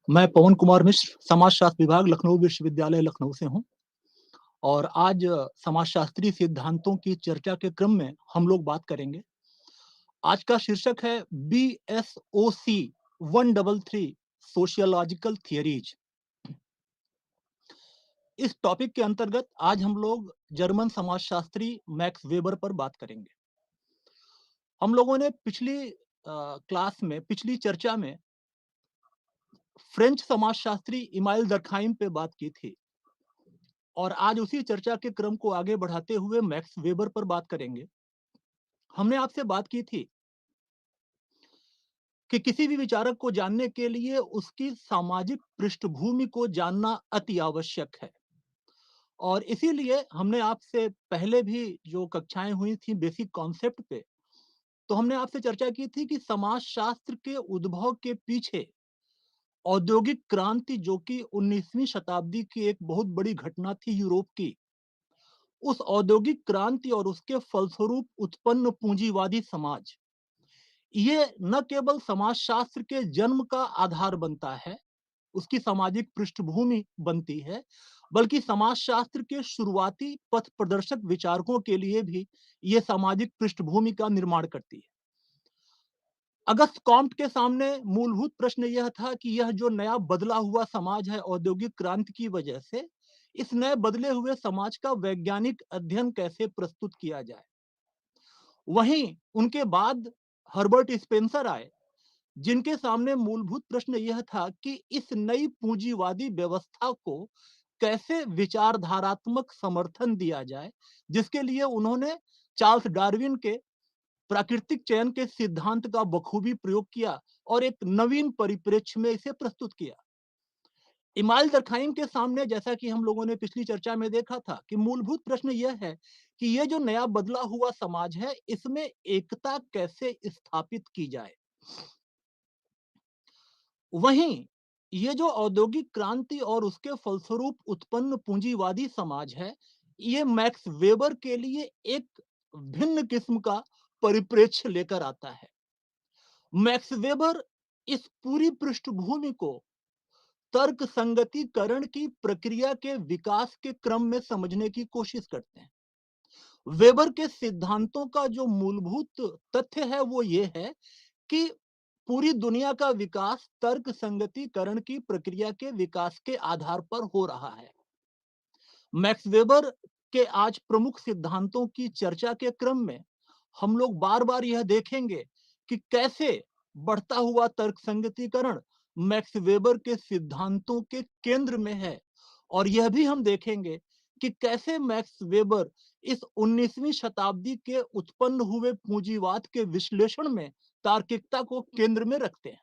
मैं पवन कुमार मिश्र, समाजशास्त्र विभाग, लखनऊ विश्वविद्यालय, लखनऊ से हूँ और आज समाजशास्त्रीय सिद्धांतों की चर्चा के क्रम में हम लोग बात करेंगे। आज का शीर्षक है BSOC 133 सोशियोलॉजिकल थियरीज। इस टॉपिक के अंतर्गत आज हम लोग जर्मन समाजशास्त्री मैक्स वेबर पर बात करेंगे। हम लोगों ने पिछली चर्चा में फ्रेंच समाजशास्त्री इमाइल दर्खाइम पे बात की थी और आज उसी चर्चा के क्रम को आगे बढ़ाते हुए मैक्स वेबर पर बात करेंगे। हमने आपसे बात की थी कि किसी भी विचारक को जानने के लिए उसकी सामाजिक पृष्ठभूमि को जानना अति आवश्यक है और इसीलिए हमने आपसे पहले भी जो कक्षाएं हुई थी बेसिक कॉन्सेप्ट पे, तो हमने आपसे चर्चा की थी कि समाजशास्त्र के उद्भव के पीछे औद्योगिक क्रांति, जो कि 19वीं शताब्दी की एक बहुत बड़ी घटना थी यूरोप की, उस औद्योगिक क्रांति और उसके फलस्वरूप उत्पन्न पूंजीवादी समाज, ये न केवल समाजशास्त्र के जन्म का आधार बनता है, उसकी सामाजिक पृष्ठभूमि बनती है, बल्कि समाजशास्त्र के शुरुआती पथ प्रदर्शक विचारकों के लिए भी ये सामाजिक पृष्ठभूमि का निर्माण करती है। अगस्त कॉम्ट के सामने मूलभूत प्रश्न यह था कि यह जो नया बदला हुआ समाज है औद्योगिक क्रांति की वजह से, इस नए बदले हुए समाज का वैज्ञानिक अध्ययन कैसे प्रस्तुत किया जाए। वहीं उनके बाद हर्बर्ट स्पेंसर आए, जिनके सामने मूलभूत प्रश्न यह था कि इस नई पूंजीवादी व्यवस्था को कैसे विचारधारात्मक समर्थन दिया जाए, जिसके लिए उन्होंने चार्ल्स डार्विन के प्राकृतिक चयन के सिद्धांत का बखूबी प्रयोग किया और एक नवीन परिप्रेक्ष्य में इसे प्रस्तुत किया। इमाइल दरखाइम के सामने, जैसा कि हम लोगों ने पिछली चर्चा में देखा था, कि मूलभूत प्रश्न यह है कि ये जो नया बदला हुआ समाज है, इसमें एकता कैसे स्थापित की जाए। वहीं ये जो औद्योगिक क्रांति और उसके फलस्वरूप उत्पन्न पूंजीवादी समाज है, ये मैक्स वेबर के लिए एक भिन्न किस्म का परिप्रेक्ष्य लेकर आता है। मैक्स वेबर इस पूरी पृष्ठभूमि को तर्क संगतीकरण की प्रक्रिया के विकास के क्रम में समझने की कोशिश करते हैं। वेबर के सिद्धांतों का जो मूलभूत तथ्य है वो ये है कि पूरी दुनिया का विकास तर्क संगतीकरण की प्रक्रिया के विकास के आधार पर हो रहा है। मैक्स वेबर के आज प्रमुख सिद्धांतों की चर्चा के क्रम में हम लोग बार-बार यह देखेंगे कि कैसे बढ़ता हुआ तर्क संगतीकरण मैक्स वेबर के सिद्धांतों के केंद्र में है और यह भी हम देखेंगे कि कैसे मैक्स वेबर इस 19वीं शताब्दी के उत्पन्न हुए पूंजीवाद के विश्लेषण में तार्किकता को केंद्र में रखते हैं।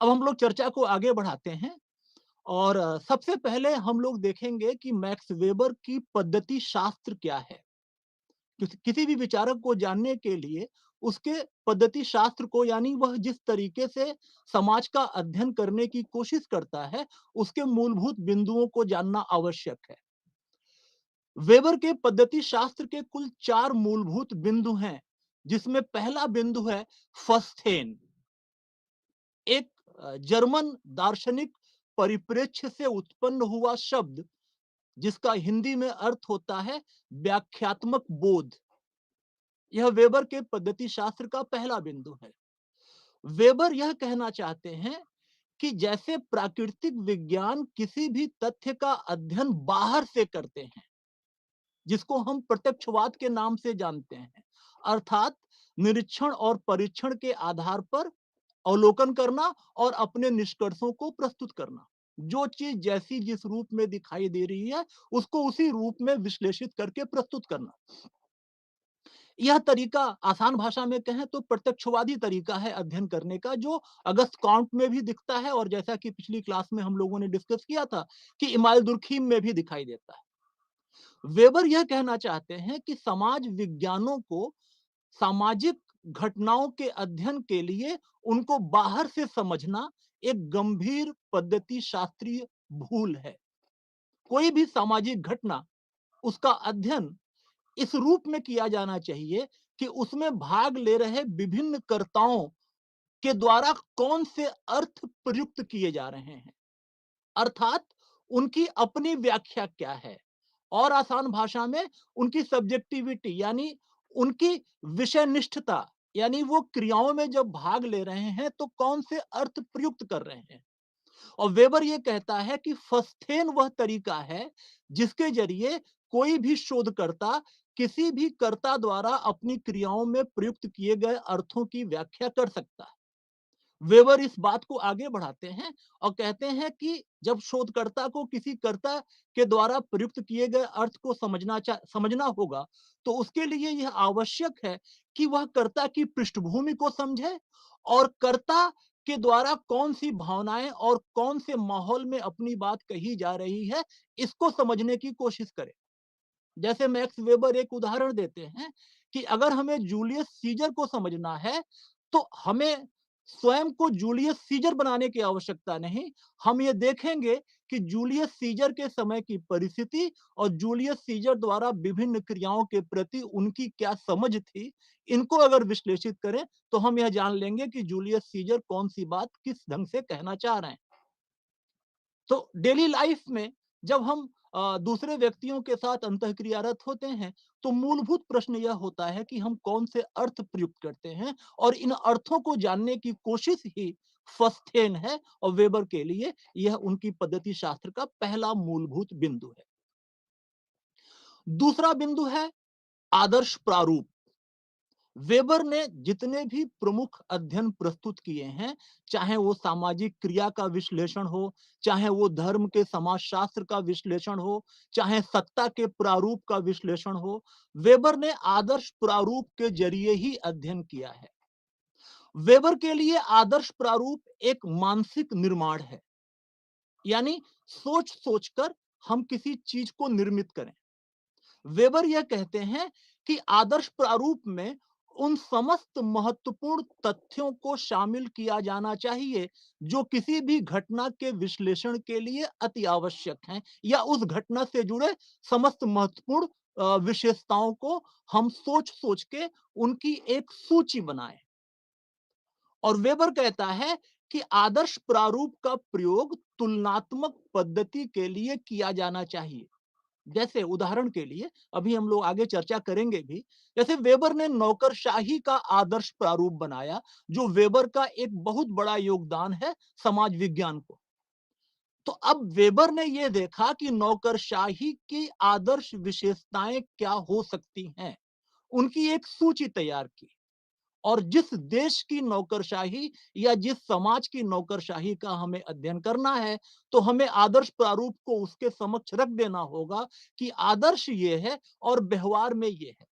अब हम लोग चर्चा को आगे बढ़ाते हैं और सबसे पहले हम लोग देखेंगे कि मैक्स वेबर की पद्धति शास्त्र क्या है। किसी भी विचारक को जानने के लिए उसके पद्धति शास्त्र को, यानी वह जिस तरीके से समाज का अध्ययन करने की कोशिश करता है, उसके मूलभूत बिंदुओं को जानना आवश्यक है। वेबर के पद्धति शास्त्र के कुल 4 मूलभूत बिंदु हैं, जिसमें पहला बिंदु है फस्थेन, एक जर्मन दार्शनिक परिप्रेक्ष्य से उत्पन्न हुआ शब्द, जिसका हिंदी में अर्थ होता है व्याख्यात्मक बोध। यह वेबर के पद्धति शास्त्र का पहला बिंदु है। वेबर यह कहना चाहते हैं कि जैसे प्राकृतिक विज्ञान किसी भी तथ्य का अध्ययन बाहर से करते हैं, जिसको हम प्रत्यक्षवाद के नाम से जानते हैं, अर्थात निरीक्षण और परीक्षण के आधार पर अवलोकन करना और अपने निष्कर्षों को प्रस्तुत करना। जो चीज जैसी जिस रूप में दिखाई दे रही है, उसको उसी रूप में विश्लेषित करके प्रस्तुत करना। यह तरीका आसान भाषा में कहें तो प्रत्यक्षवादी तरीका है अध्ययन करने का, जो अगस्त कॉम्ट में भी दिखता है और जैसा कि पिछली क्लास में हम लोगों ने डिस्कस किया था कि इमाइल दुर्खीम में भी दिखाई देता है। वेबर यह कहना चाहते हैं कि समाज विज्ञानों को सामाजिक घटनाओं के अध्ययन के लिए उनको बाहर से समझना एक गंभीर पद्धति शास्त्रीय भूल है। कोई भी सामाजिक घटना, उसका अध्ययन इस रूप में किया जाना चाहिए कि उसमें भाग ले रहे विभिन्न कर्ताओं के द्वारा कौन से अर्थ प्रयुक्त किए जा रहे हैं, अर्थात उनकी अपनी व्याख्या क्या है, और आसान भाषा में उनकी सब्जेक्टिविटी यानी उनकी विषयनिष्ठता, यानी वो क्रियाओं में जब भाग ले रहे हैं तो कौन से अर्थ प्रयुक्त कर रहे हैं। और वेबर ये कहता है कि फस्थेन वह तरीका है जिसके जरिए कोई भी शोधकर्ता किसी भी कर्ता द्वारा अपनी क्रियाओं में प्रयुक्त किए गए अर्थों की व्याख्या कर सकता है। वेबर इस बात को आगे बढ़ाते हैं और कहते हैं कि जब शोधकर्ता को किसी कर्ता के द्वारा प्रयुक्त किए गए अर्थ को समझना होगा, तो उसके लिए यह आवश्यक है कि वह कर्ता की पृष्ठभूमि को समझे और कर्ता के द्वारा कौन सी भावनाएं और कौन से माहौल में अपनी बात कही जा रही है, इसको समझने की कोशिश करे। जैसे मैक्स वेबर एक उदाहरण देते हैं कि अगर हमें जूलियस सीजर को समझना है, तो हमें स्वयं को जूलियस सीजर बनाने की आवश्यकता नहीं। हम ये देखेंगे कि जूलियस सीजर के समय की परिस्थिति और जूलियस सीजर द्वारा विभिन्न क्रियाओं के प्रति उनकी क्या समझ थी, इनको अगर विश्लेषित करें, तो हम यह जान लेंगे कि जूलियस सीजर कौन-सी बात किस ढंग से कहना चाह रहे हैं। तो डेली लाइफ में जब हम दूसरे व्यक्तियों के साथ अंतःक्रियारत होते हैं, तो मूलभूत प्रश्न यह होता है कि हम कौन से अर्थ प्रयुक्त करते हैं, और इन अर्थों को जानने की कोशिश ही फस्थेन है, और वेबर के लिए यह उनकी पद्धति शास्त्र का पहला मूलभूत बिंदु है। दूसरा बिंदु है आदर्श प्रारूप। वेबर ने जितने भी प्रमुख अध्ययन प्रस्तुत किए हैं, चाहे वो सामाजिक क्रिया का विश्लेषण हो, चाहे वो धर्म के समाजशास्त्र का विश्लेषण हो, चाहे सत्ता के प्रारूप का विश्लेषण हो, वेबर ने आदर्श प्रारूप के जरिए ही अध्ययन किया है। वेबर के लिए आदर्श प्रारूप एक मानसिक निर्माण है, यानी सोच सोचकर हम किसी चीज को निर्मित करें। वेबर यह कहते हैं कि आदर्श प्रारूप में उन समस्त महत्वपूर्ण तथ्यों को शामिल किया जाना चाहिए जो किसी भी घटना के विश्लेषण के लिए अति आवश्यक हैं, या उस घटना से जुड़े समस्त महत्वपूर्ण विशेषताओं को हम सोच सोच के उनकी एक सूची बनाएं। और वेबर कहता है कि आदर्श प्रारूप का प्रयोग तुलनात्मक पद्धति के लिए किया जाना चाहिए। जैसे उदाहरण के लिए अभी हम लोग आगे चर्चा करेंगे भी, जैसे वेबर ने नौकरशाही का आदर्श प्रारूप बनाया, जो वेबर का एक बहुत बड़ा योगदान है समाज विज्ञान को। तो अब वेबर ने यह देखा कि नौकरशाही की आदर्श विशेषताएं क्या हो सकती हैं, उनकी एक सूची तैयार की। और जिस देश की नौकरशाही या जिस समाज की नौकरशाही का हमें अध्ययन करना है, तो हमें आदर्श प्रारूप को उसके समक्ष रख देना होगा कि आदर्श ये है और व्यवहार में ये है।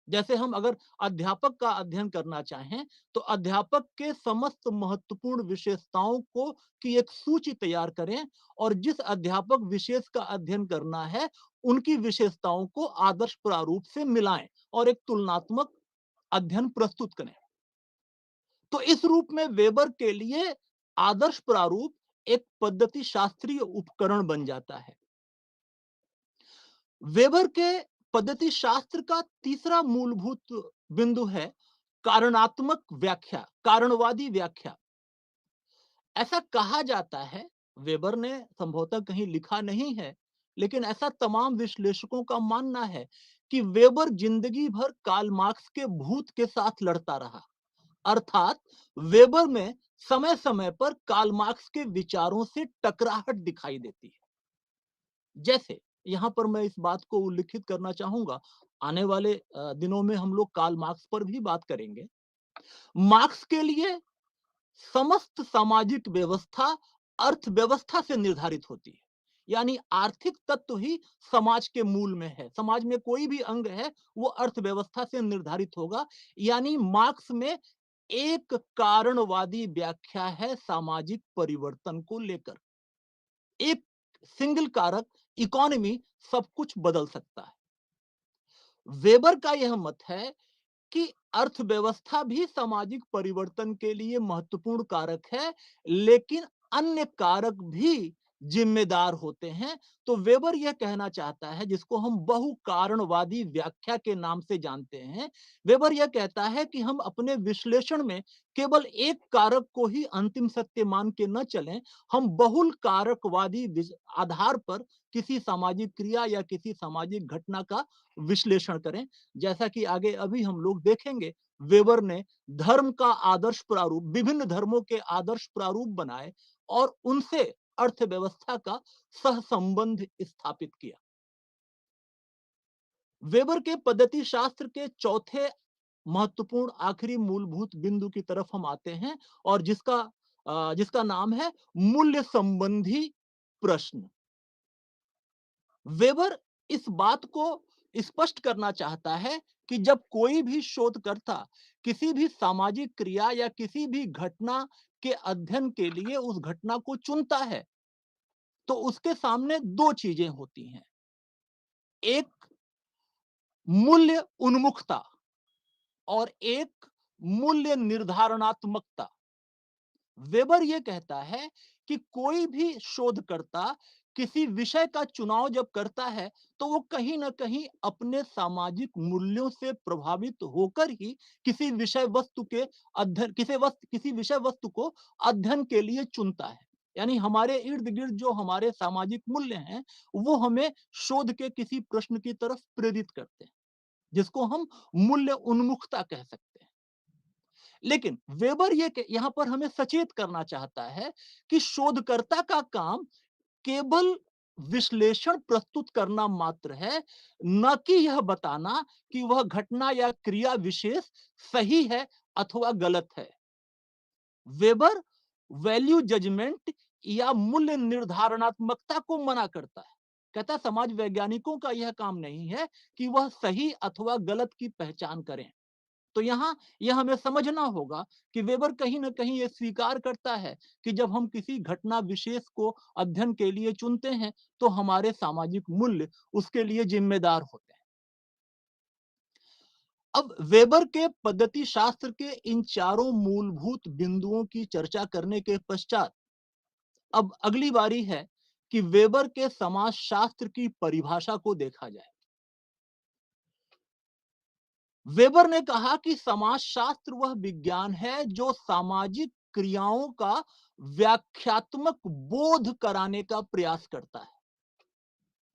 जैसे हम अगर अध्यापक का अध्ययन करना चाहें, तो अध्यापक के समस्त महत्वपूर्ण विशेषताओं को की एक सूची तैयार करें, और जिस अध्यापक विशेष का अध्ययन करना है, उनकी विशेषताओं को आदर्श प्रारूप से मिलाएं और एक तुलनात्मक अध्ययन प्रस्तुत करें। तो इस रूप में वेबर के लिए आदर्श प्रारूप एक पद्धति शास्त्रीय उपकरण बन जाता है। वेबर के पद्धति शास्त्र का तीसरा मूलभूत बिंदु है कारणात्मक व्याख्या, कारणवादी व्याख्या। ऐसा कहा जाता है, वेबर ने संभवतः कहीं लिखा नहीं है, लेकिन ऐसा तमाम विश्लेषकों का मानना है कि वेबर जिंदगी भर कार्ल मार्क्स के भूत के साथ लड़ता रहा। अर्थात वेबर में समय समय पर कार्ल मार्क्स के विचारों से टकराहट दिखाई देती है। जैसे यहां पर मैं इस बात को उल्लिखित करना चाहूंगा, आने वाले दिनों में हम लोग कार्ल मार्क्स पर भी बात करेंगे। मार्क्स के लिए समस्त सामाजिक व्यवस्था अर्थव्यवस्था से निर्धारित होती है, यानी आर्थिक तत्व ही समाज के मूल में है। समाज में कोई भी अंग है, वो अर्थव्यवस्था से निर्धारित होगा। यानी मार्क्स में एक कारणवादी व्याख्या है सामाजिक परिवर्तन को लेकर। एक सिंगल कारक, इकोनॉमी, सब कुछ बदल सकता है। वेबर का यह मत है कि अर्थव्यवस्था भी सामाजिक परिवर्तन के लिए महत्वपूर्ण कारक है, लेकिन अन्य कारक भी जिम्मेदार होते हैं। तो वेबर यह कहना चाहता है, जिसको हम बहुकारणवादी व्याख्या के नाम से जानते हैं, वेबर यह कहता है कि हम अपने विश्लेषण में केवल एक कारक को ही अंतिम सत्य मान के न चलें, हम बहुल कारकवादी आधार पर किसी सामाजिक क्रिया या किसी सामाजिक घटना का विश्लेषण करें। जैसा कि आगे अभी हम लोग देखेंगे, वेबर ने धर्म का आदर्श प्रारूप, विभिन्न धर्मों के आदर्श प्रारूप बनाए और उनसे अर्थव्यवस्था का सहसंबंध स्थापित किया। वेबर के पद्धति शास्त्र के चौथे महत्वपूर्ण आखिरी मूलभूत बिंदु की तरफ हम आते हैं, और जिसका नाम है मूल्य संबंधी प्रश्न। वेबर इस बात को स्पष्ट करना चाहता है कि जब कोई भी शोधकर्ता किसी भी सामाजिक क्रिया या किसी भी घटना के अध्ययन के लिए उस घटना को चुनता है, तो उसके सामने दो चीजें होती हैं। एक मूल्य उन्मुखता और एक मूल्य निर्धारणात्मकता। वेबर यह कहता है कि कोई भी शोधकर्ता किसी विषय का चुनाव जब करता है, तो वो कहीं ना कहीं अपने सामाजिक मूल्यों से प्रभावित होकर ही किसी विषय वस्तु के अध्ययन किसी विषय वस्तु को अध्ययन के लिए चुनता है। यानी हमारे इर्द गिर्द जो हमारे सामाजिक मूल्य हैं, वो हमें शोध के किसी प्रश्न की तरफ प्रेरित करते हैं, जिसको हम मूल्य उन्मुखता कह सकते हैं। लेकिन वेबर ये यहाँ पर हमें सचेत करना चाहता है कि शोधकर्ता का काम केवल विश्लेषण प्रस्तुत करना मात्र है, न कि यह बताना कि वह घटना या क्रिया विशेष सही है अथवा गलत है। वेबर वैल्यू जजमेंट या मूल्य निर्धारणात्मकता को मना करता है। कहता समाज वैज्ञानिकों का यह काम नहीं है कि वह सही अथवा गलत की पहचान करें। तो यहाँ यह हमें समझना होगा कि वेबर कहीं ना कहीं ये स्वीकार करता है कि जब हम किसी घटना विशेष को अध्ययन के लिए चुनते हैं, तो हमारे सामाजिक मूल्य उसके लिए जिम्मेदार होते हैं। अब वेबर के पद्धति शास्त्र के इन चारों मूलभूत बिंदुओं की चर्चा करने के पश्चात अब अगली बारी है कि वेबर के समाजशास्त्र की परिभाषा को देखा जाए। वेबर ने कहा कि समाजशास्त्र वह विज्ञान है जो सामाजिक क्रियाओं का व्याख्यात्मक बोध कराने का प्रयास करता है।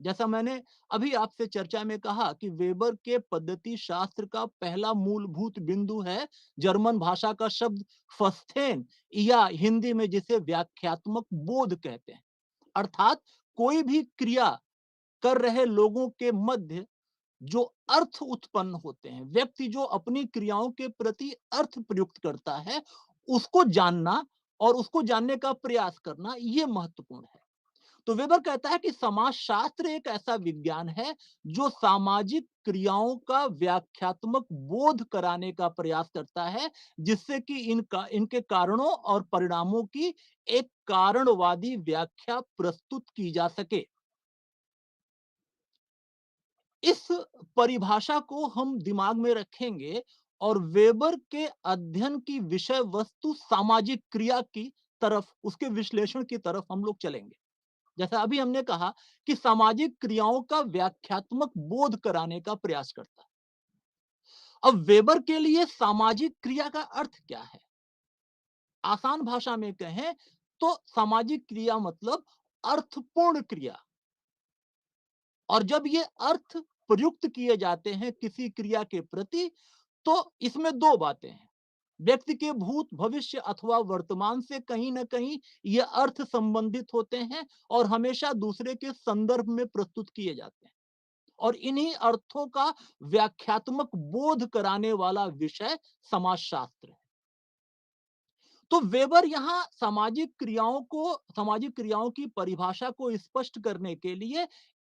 जैसा मैंने अभी आपसे चर्चा में कहा कि वेबर के पद्धति शास्त्र का पहला मूलभूत बिंदु है जर्मन भाषा का शब्द फस्थेन, या हिंदी में जिसे व्याख्यात्मक बोध कहते हैं। अर्थात कोई भी क्रिया कर रहे लोगों के मध्य जो अर्थ उत्पन्न होते हैं, व्यक्ति जो अपनी क्रियाओं के प्रति अर्थ प्रयुक्त करता है, उसको जानना और उसको जानने का प्रयास करना, यह महत्वपूर्ण है। तो वेबर कहता है कि समाजशास्त्र एक ऐसा विज्ञान है जो सामाजिक क्रियाओं का व्याख्यात्मक बोध कराने का प्रयास करता है, जिससे कि इनके कारणों और परिणामों की एक कारणवादी व्याख्या प्रस्तुत की जा सके। इस परिभाषा को हम दिमाग में रखेंगे और वेबर के अध्ययन की विषय वस्तु सामाजिक क्रिया की तरफ, उसके विश्लेषण की तरफ हम लोग चलेंगे। जैसा अभी हमने कहा कि सामाजिक क्रियाओं का व्याख्यात्मक बोध कराने का प्रयास करता है। अब वेबर के लिए सामाजिक क्रिया का अर्थ क्या है? आसान भाषा में कहें तो सामाजिक क्रिया मतलब अर्थपूर्ण क्रिया। और जब ये अर्थ प्रयुक्त किए जाते हैं किसी क्रिया के प्रति, तो इसमें दो बातें हैं। व्यक्ति के भूत, भविष्य अथवा वर्तमान से कहीं ना कहीं ये अर्थ संबंधित होते हैं और हमेशा दूसरे के संदर्भ में प्रस्तुत किए जाते हैं, और इन्हीं अर्थों का व्याख्यात्मक बोध कराने वाला विषय समाजशास्त्र है। तो वेबर यहाँ सामाजिक क्रियाओं की परिभाषा को स्पष्ट करने के लिए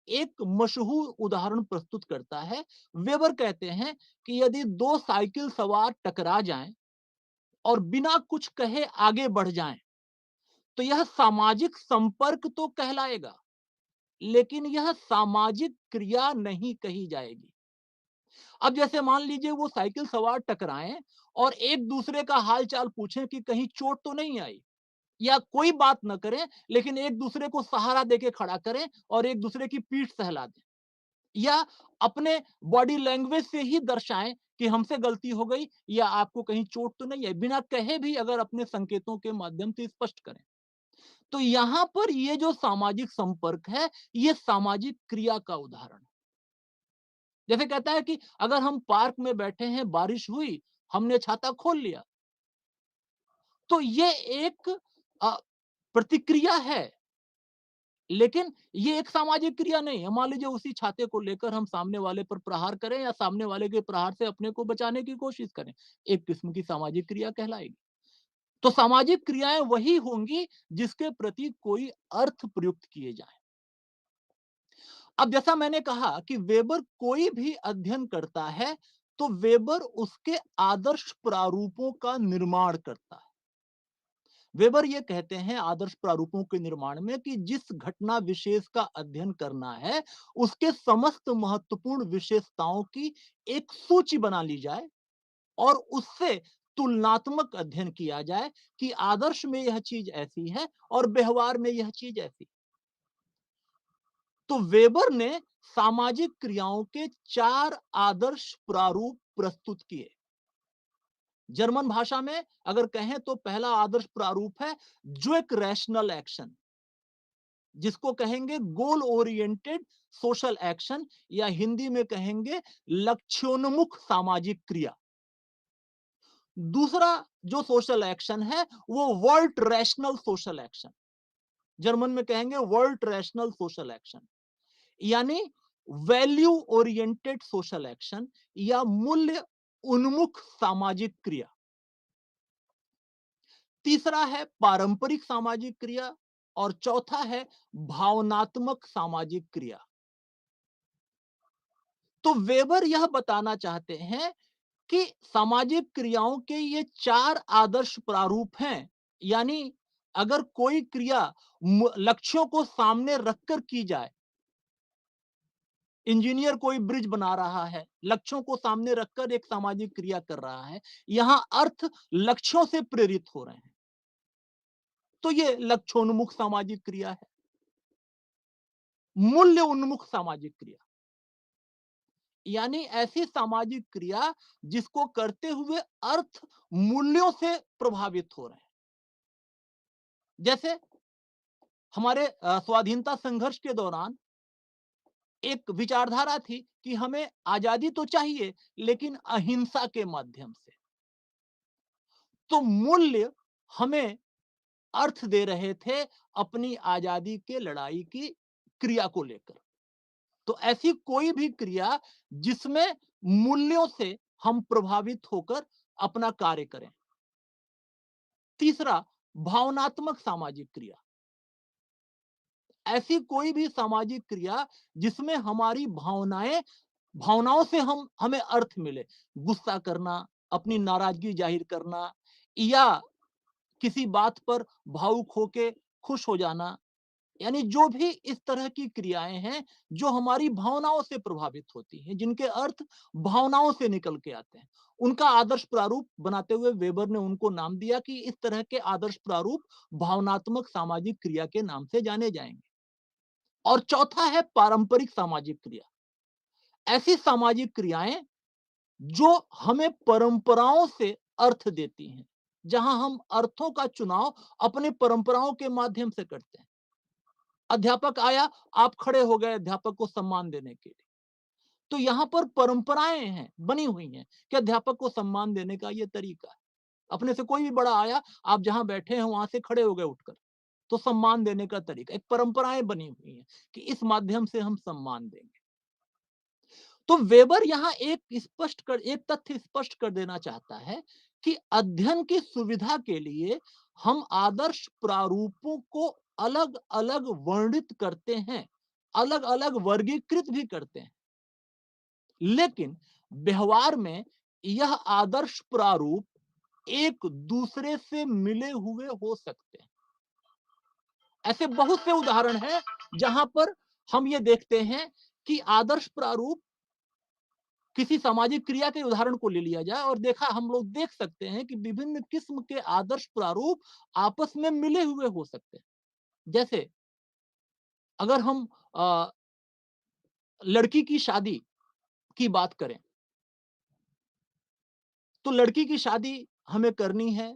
एक मशहूर उदाहरण प्रस्तुत करता है। वेबर कहते हैं कि यदि दो साइकिल सवार टकरा जाएं और बिना कुछ कहे आगे बढ़ जाएं, तो यह सामाजिक संपर्क तो कहलाएगा, लेकिन यह सामाजिक क्रिया नहीं कही जाएगी। अब जैसे मान लीजिए वो साइकिल सवार टकराएं और एक दूसरे का हाल चाल पूछें कि कहीं चोट तो नहीं आई, या कोई बात न करें, लेकिन एक दूसरे को सहारा देके खड़ा करें और एक दूसरे की पीठ सहला दें, या अपने बॉडी लैंग्वेज से ही दर्शाएं कि हमसे गलती हो गई या आपको कहीं चोट तो नहीं है, बिना कहे भी अगर अपने संकेतों के माध्यम से स्पष्ट करें। तो यहां पर ये जो सामाजिक संपर्क है, ये सामाजिक क्रिया का उदाहरण है। जैसे कहता है कि अगर हम पार्क में बैठे हैं, बारिश हुई, हमने छाता खोल लिया, तो ये एक अ, प्रतिक्रिया है, लेकिन ये एक सामाजिक क्रिया नहीं है। मान लीजिए उसी छाते को लेकर हम सामने वाले पर प्रहार करें या सामने वाले के प्रहार से अपने को बचाने की कोशिश करें, एक किस्म की सामाजिक क्रिया कहलाएगी। तो सामाजिक क्रियाएं वही होंगी जिसके प्रति कोई अर्थ प्रयुक्त किए जाए। अब जैसा मैंने कहा कि वेबर कोई भी अध्ययन करता है, तो वेबर उसके आदर्श प्रारूपों का निर्माण करता है। वेबर ये कहते हैं आदर्श प्रारूपों के निर्माण में कि जिस घटना विशेष का अध्ययन करना है, उसके समस्त महत्वपूर्ण विशेषताओं की एक सूची बना ली जाए और उससे तुलनात्मक अध्ययन किया जाए कि आदर्श में यह चीज ऐसी है और व्यवहार में यह चीज ऐसी। तो वेबर ने सामाजिक क्रियाओं के 4 आदर्श प्रारूप प्रस्तुत किए। जर्मन भाषा में अगर कहें तो पहला आदर्श प्रारूप है ज्वेक रैशनल एक्शन, जिसको कहेंगे गोल ओरिएंटेड सोशल एक्शन, या हिंदी में कहेंगे लक्ष्योन्मुख सामाजिक क्रिया। दूसरा जो सोशल एक्शन है वो world rational social action, German में कहेंगे वर्ल्ड रैशनल सोशल एक्शन, यानी वैल्यू ओरिएंटेड सोशल एक्शन या मूल्य उन्मुख सामाजिक क्रिया। तीसरा है पारंपरिक सामाजिक क्रिया और चौथा है भावनात्मक सामाजिक क्रिया। तो वेबर यह बताना चाहते हैं कि सामाजिक क्रियाओं के ये 4 आदर्श प्रारूप हैं, यानी अगर कोई क्रिया लक्ष्यों को सामने रखकर की जाए, इंजीनियर कोई ब्रिज बना रहा है, लक्ष्यों को सामने रखकर एक सामाजिक क्रिया कर रहा है, यहां अर्थ लक्ष्यों से प्रेरित हो रहे हैं, तो ये लक्ष्योन्मुख सामाजिक क्रिया है। मूल्य उन्मुख सामाजिक क्रिया, यानी ऐसी सामाजिक क्रिया जिसको करते हुए अर्थ मूल्यों से प्रभावित हो रहे हैं। जैसे हमारे स्वाधीनता संघर्ष के दौरान एक विचारधारा थी कि हमें आजादी तो चाहिए, लेकिन अहिंसा के माध्यम से। तो मूल्य हमें अर्थ दे रहे थे अपनी आजादी के लड़ाई की क्रिया को लेकर। तो ऐसी कोई भी क्रिया जिसमें मूल्यों से हम प्रभावित होकर अपना कार्य करें। तीसरा, भावनात्मक सामाजिक क्रिया, ऐसी कोई भी सामाजिक क्रिया जिसमें हमारी भावनाओं से हम हमें अर्थ मिले। गुस्सा करना, अपनी नाराजगी जाहिर करना, या किसी बात पर भावुक होके खुश हो जाना, यानी जो भी इस तरह की क्रियाएं हैं जो हमारी भावनाओं से प्रभावित होती हैं, जिनके अर्थ भावनाओं से निकल के आते हैं, उनका आदर्श प्रारूप बनाते हुए वेबर ने उनको नाम दिया कि इस तरह के आदर्श प्रारूप भावनात्मक सामाजिक क्रिया के नाम से जाने जाएंगे। और चौथा है पारंपरिक सामाजिक क्रिया, ऐसी सामाजिक क्रियाएं जो हमें परंपराओं से अर्थ देती हैं, जहां हम अर्थों का चुनाव अपने परंपराओं के माध्यम से करते हैं। अध्यापक आया, आप खड़े हो गए अध्यापक को सम्मान देने के लिए, तो यहां पर परंपराएं हैं, बनी हुई हैं कि अध्यापक को सम्मान देने का ये तरीका है। अपने से कोई भी बड़ा आया, आप जहां बैठे हैं वहां से खड़े हो गए उठकर, तो सम्मान देने का तरीका, एक परंपराएं बनी हुई हैं कि इस माध्यम से हम सम्मान देंगे। तो वेबर यहां एक तथ्य स्पष्ट कर देना चाहता है कि अध्ययन की सुविधा के लिए हम आदर्श प्रारूपों को अलग अलग वर्णित करते हैं, अलग अलग वर्गीकृत भी करते हैं, लेकिन व्यवहार में यह आदर्श प्रारूप एक दूसरे से मिले हुए हो सकते हैं। ऐसे बहुत से उदाहरण हैं जहां पर हम ये देखते हैं कि आदर्श प्रारूप किसी सामाजिक क्रिया के उदाहरण को ले लिया जाए और देखा हम लोग देख सकते हैं कि विभिन्न किस्म के आदर्श प्रारूप आपस में मिले हुए हो सकते हैं। जैसे अगर हम लड़की की शादी की बात करें, तो लड़की की शादी हमें करनी है,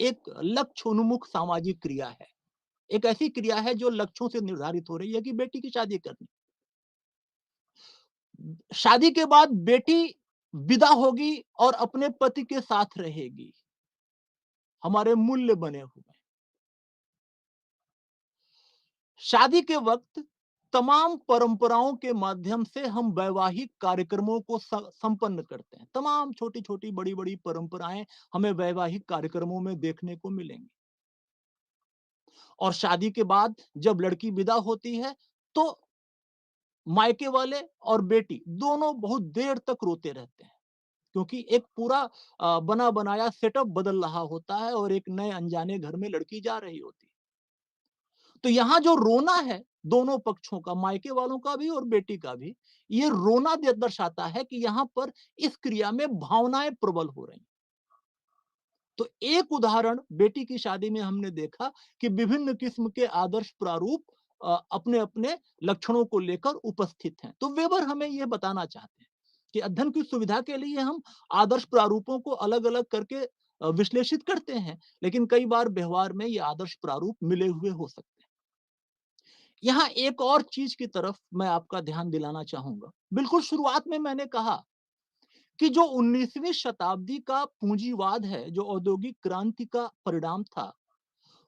एक लक्ष्य उन्मुख सामाजिक क्रिया है। एक ऐसी क्रिया है जो लक्ष्यों से निर्धारित हो रही है कि बेटी की शादी करनी। शादी के बाद बेटी विदा होगी और अपने पति के साथ रहेगी। हमारे मूल्य बने हुए हैं। शादी के वक्त तमाम परंपराओं के माध्यम से हम वैवाहिक कार्यक्रमों को संपन्न करते हैं। तमाम छोटी-छोटी, बड़ी-बड़ी परंपराएं हमें वैवाहिक कार्यक्रमों में देखने को मिलेंगी। और शादी के बाद जब लड़की विदा होती है, तो मायके वाले और बेटी दोनों बहुत देर तक रोते रहते हैं, क्योंकि एक पूरा बना बनाया सेटअप बदल रहा होता है और एक नए अनजाने घर में लड़की जा रही होती है। तो यहाँ जो रोना है दोनों पक्षों का, मायके वालों का भी और बेटी का भी, ये रोना दर्शाता है कि यहाँ पर इस क्रिया में भावनाएं प्रबल हो रही हैं। तो एक उदाहरण बेटी की शादी में हमने देखा कि विभिन्न किस्म के आदर्श प्रारूप अपने अपने लक्षणों को लेकर उपस्थित हैं। तो वेबर हमें यह बताना चाहते हैं कि अध्ययन की सुविधा के लिए हम आदर्श प्रारूपों को अलग अलग करके विश्लेषित करते हैं, लेकिन कई बार व्यवहार में ये आदर्श प्रारूप मिले हुए हो सकते हैं। यहाँ एक और चीज की तरफ मैं आपका ध्यान दिलाना चाहूंगा। बिल्कुल शुरुआत में मैंने कहा कि जो 19वीं शताब्दी का पूंजीवाद है, जो औद्योगिक क्रांति का परिणाम था,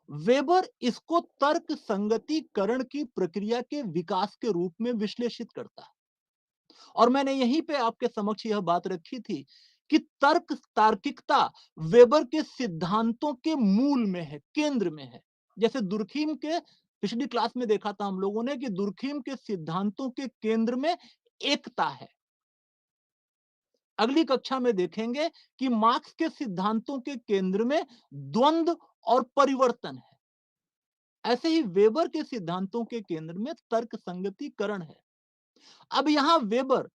वेबर इसको तर्क संगतिकरण की प्रक्रिया के विकास के रूप में विश्लेषित करता है। और मैंने यहीं पे आपके समक्ष यह बात रखी थी कि तर्क तार्किकता वेबर के सिद्धांतों के मूल में है, केंद्र में है। जैसे दुर्खीम के पिछली क्लास में देखा था हम लोगों ने कि दुर्खीम के सिद्धांतों के केंद्र में एकता है। अगली कक्षा में देखेंगे कि मार्क्स के सिद्धांतों के केंद्र में द्वंद्व और परिवर्तन है। ऐसे ही वेबर के सिद्धांतों के केंद्र में तर्क संगतिकरण है। अब यहां वेबर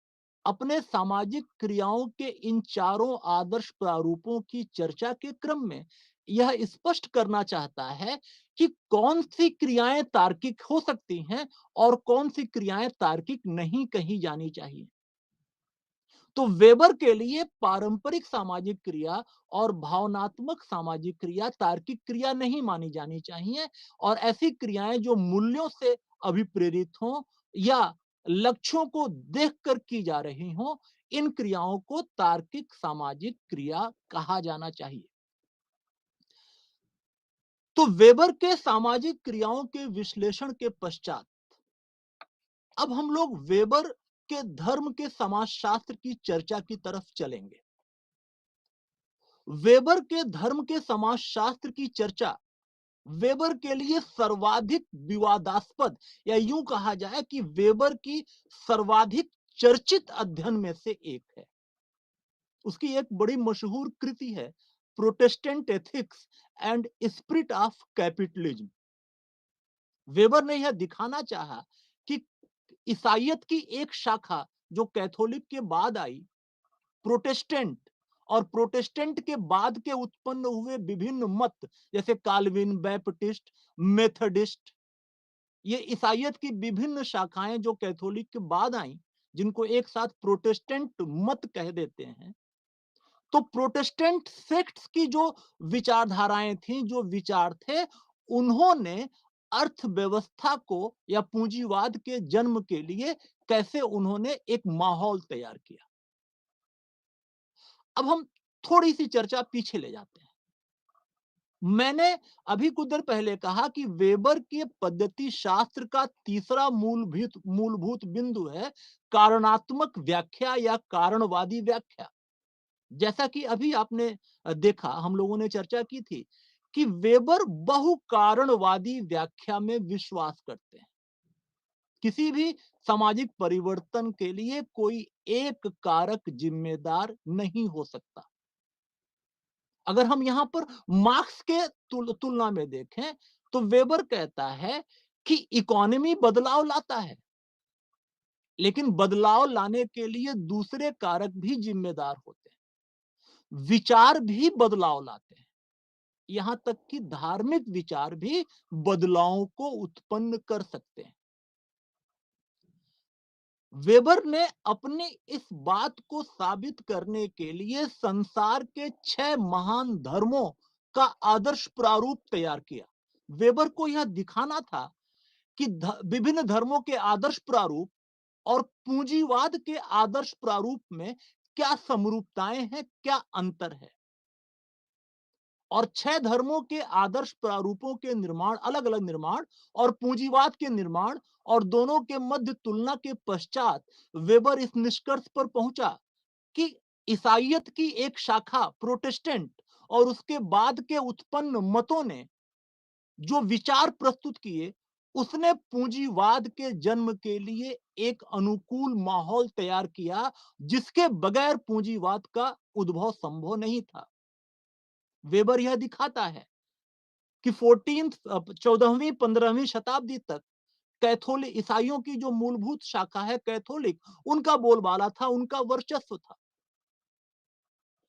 अपने सामाजिक क्रियाओं के इन चारों आदर्श प्रारूपों की चर्चा के क्रम में यह स्पष्ट करना चाहता है कि कौन सी क्रियाएं तार्किक हो सकती हैं और कौन सी क्रियाएं तार्किक नहीं कही जानी चाहिए। तो वेबर के लिए पारंपरिक सामाजिक क्रिया और भावनात्मक सामाजिक क्रिया तार्किक क्रिया नहीं मानी जानी चाहिए, और ऐसी क्रियाएं जो मूल्यों से अभिप्रेरित हों या लक्ष्यों को देखकर की जा रही हों, इन क्रियाओं को तार्किक सामाजिक क्रिया कहा जाना चाहिए। तो वेबर के सामाजिक क्रियाओं के विश्लेषण के पश्चात अब हम लोग वेबर के धर्म के समाजशास्त्र की चर्चा की तरफ चलेंगे। वेबर के धर्म के समाजशास्त्र की चर्चा वेबर के लिए सर्वाधिक विवादास्पद, या यूं कहा जाए कि वेबर की सर्वाधिक चर्चित अध्ययन में से एक है। उसकी एक बड़ी मशहूर कृति है, Protestant ethics and spirit of capitalism. Weber ने यह दिखाना चाहा कि ईसाइयत की एक शाखा जो कैथोलिक के बाद आई, प्रोटेस्टेंट, और प्रोटेस्टेंट के बाद के उत्पन्न हुए विभिन्न मत जैसे काल्विन, बैपटिस्ट, मेथडिस्ट, ये ईसाइयत की विभिन्न शाखाएं जो कैथोलिक के बाद आई, जिनको एक साथ प्रोटेस्टेंट मत कह देते हैं। तो प्रोटेस्टेंट सेक्ट्स की जो विचारधाराएं थी, जो विचार थे, उन्होंने अर्थव्यवस्था को या पूंजीवाद के जन्म के लिए कैसे उन्होंने एक माहौल तैयार किया। अब हम थोड़ी सी चर्चा पीछे ले जाते हैं। मैंने अभी कुछ देर पहले कहा कि वेबर के पद्धति शास्त्र का तीसरा मूलभूत बिंदु है कारणात्मक व्याख्या या कारणवादी व्याख्या। जैसा कि अभी आपने देखा, हम लोगों ने चर्चा की थी कि वेबर बहुकारणवादी व्याख्या में विश्वास करते हैं। किसी भी सामाजिक परिवर्तन के लिए कोई एक कारक जिम्मेदार नहीं हो सकता। अगर हम यहां पर मार्क्स के तुलना में देखें, तो वेबर कहता है कि इकोनॉमी बदलाव लाता है, लेकिन बदलाव लाने के लिए दूसरे कारक भी जिम्मेदार होते हैं। विचार भी बदलाव लाते हैं। यहां तक कि धार्मिक विचार भी बदलावों को उत्पन्न कर सकते हैं। वेबर ने अपनी इस बात को साबित करने के लिए संसार के 6 महान धर्मों का आदर्श प्रारूप तैयार किया। वेबर को यह दिखाना था कि विभिन्न धर्मों के आदर्श प्रारूप और पूंजीवाद के आदर्श प्रारूप में क्या समरूपताएं हैं, क्या अंतर है। और 6 धर्मों के आदर्श प्रारूपों के निर्माण, अलग अलग निर्माण और पूंजीवाद के निर्माण और दोनों के मध्य तुलना के पश्चात वेबर इस निष्कर्ष पर पहुंचा कि ईसाइयत की एक शाखा प्रोटेस्टेंट और उसके बाद के उत्पन्न मतों ने जो विचार प्रस्तुत किए, उसने पूंजीवाद के जन्म के लिए एक अनुकूल माहौल तैयार किया, जिसके बगैर पूंजीवाद का उद्भव संभव नहीं था। वेबर यह दिखाता है कि 14वीं 15वीं शताब्दी तक कैथोलिक ईसाइयों की जो मूलभूत शाखा है कैथोलिक, उनका बोलबाला था, उनका वर्चस्व था।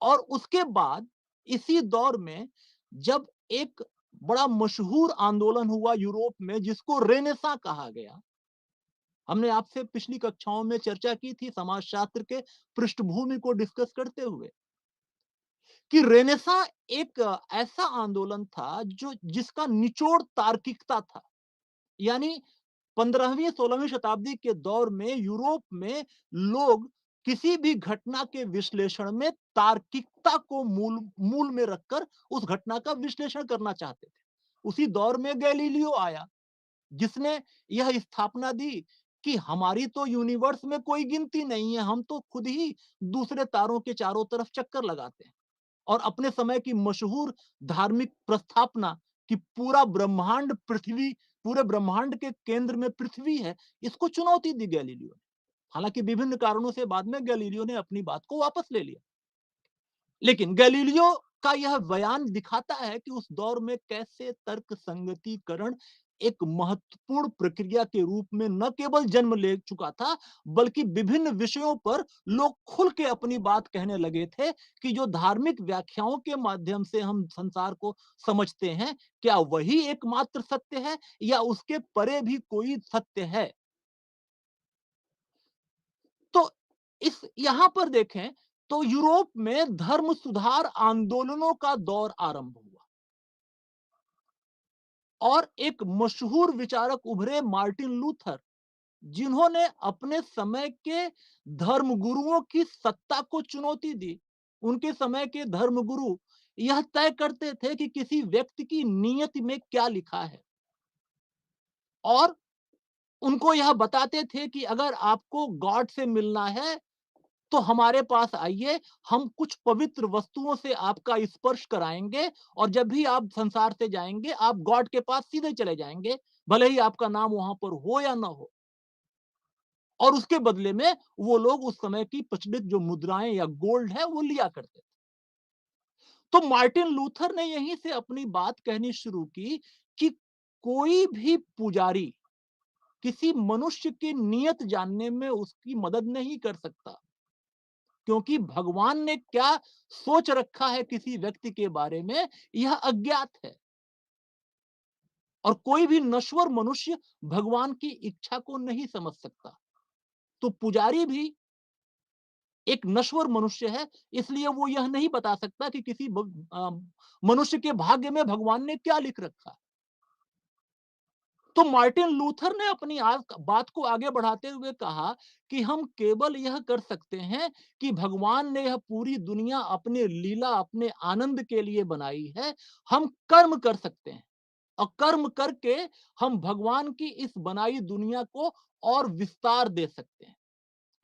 और उसके बाद इसी दौर में जब एक बड़ा मशहूर आंदोलन हुआ यूरोप में, जिसको रेनेसां कहा गया। हमने आपसे पिछली कक्षाओं में चर्चा की थी समाजशास्त्र के पृष्ठभूमि को डिस्कस करते हुए कि रेनेसां एक ऐसा आंदोलन था जो जिसका निचोड़ तार्किकता था। यानी 15वीं 16वीं शताब्दी के दौर में यूरोप में लोग किसी भी घटना के विश्लेषण में तार्किकता को मूल मूल में रखकर उस घटना का विश्लेषण करना चाहते थे। उसी दौर में गैलीलियो आया, जिसने यह स्थापना दी कि हमारी तो यूनिवर्स में कोई गिनती नहीं है, हम तो खुद ही दूसरे तारों के चारों तरफ चक्कर लगाते हैं। और अपने समय की मशहूर धार्मिक प्रस्थापना कि पूरे ब्रह्मांड के केंद्र में पृथ्वी है, इसको चुनौती दी गैलीलियो ने। हालांकि विभिन्न कारणों से बाद में गैलीलियो ने अपनी बात को वापस ले लिया। लेकिन गैलीलियो का यह बयान दिखाता है कि उस दौर में कैसे तर्क संगतीकरण एक महत्वपूर्ण प्रक्रिया के रूप में न केवल जन्म ले चुका था, बल्कि विभिन्न विषयों पर लोग खुल के अपनी बात कहने लगे थे कि जो धार्मिक व्याख्याओं के माध्यम से हम संसार को समझते हैं, क्या वही एकमात्र सत्य है या उसके परे भी कोई सत्य है। तो इस यहां पर देखें तो यूरोप में धर्म सुधार आंदोलनों का दौर आरंभ हुआ और एक मशहूर विचारक उभरे, मार्टिन लूथर, जिन्होंने अपने समय के धर्मगुरुओं की सत्ता को चुनौती दी। उनके समय के धर्मगुरु यह तय करते थे कि किसी व्यक्ति की नियति में क्या लिखा है और उनको यह बताते थे कि अगर आपको गॉड से मिलना है तो हमारे पास आइए, हम कुछ पवित्र वस्तुओं से आपका स्पर्श कराएंगे और जब भी आप संसार से जाएंगे, आप गॉड के पास सीधे चले जाएंगे, भले ही आपका नाम वहां पर हो या ना हो। और उसके बदले में वो लोग उस समय की प्रचलित जो मुद्राएं या गोल्ड है, वो लिया करते थे। तो मार्टिन लूथर ने यहीं से अपनी बात कहनी शुरू की कि कोई भी पुजारी किसी मनुष्य की नियत जानने में उसकी मदद नहीं कर सकता, क्योंकि भगवान ने क्या सोच रखा है किसी व्यक्ति के बारे में, यह अज्ञात है। और कोई भी नश्वर मनुष्य भगवान की इच्छा को नहीं समझ सकता। तो पुजारी भी एक नश्वर मनुष्य है, इसलिए वो यह नहीं बता सकता कि किसी मनुष्य के भाग्य में भगवान ने क्या लिख रखा है। तो मार्टिन लूथर ने अपनी बात को आगे बढ़ाते हुए कहा कि हम केवल यह कर सकते हैं कि भगवान ने यह पूरी दुनिया अपने लीला, अपने आनंद के लिए बनाई है। हम कर्म कर सकते हैं और कर्म करके हम भगवान की इस बनाई दुनिया को और विस्तार दे सकते हैं,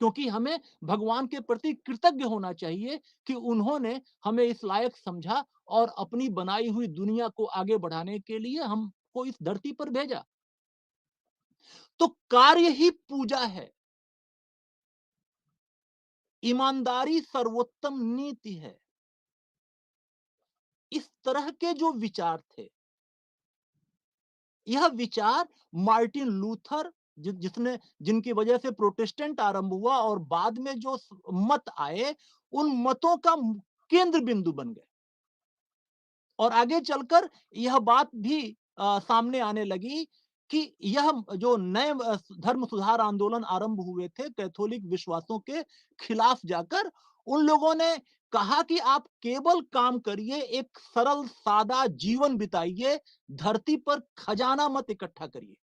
क्योंकि हमें भगवान के प्रति कृतज्ञ होना चाहिए कि उन्होंने हमें इस लायक समझा और अपनी बनाई हुई दुनिया को आगे बढ़ाने के लिए हमको इस धरती पर भेजा। तो कार्य ही पूजा है। ईमानदारी सर्वोत्तम नीति है। इस तरह के जो विचार थे, यह विचार मार्टिन लूथर जिसने जिनकी वजह से प्रोटेस्टेंट आरंभ हुआ और बाद में जो मत आए, उन मतों का केंद्र बिंदु बन गए। और आगे चलकर यह बात भी सामने आने लगी कि यह जो नए धर्म सुधार आंदोलन आरंभ हुए थे कैथोलिक विश्वासों के खिलाफ जाकर, उन लोगों ने कहा कि आप केवल काम करिए, एक सरल सादा जीवन बिताइए, धरती पर खजाना मत इकट्ठा करिए।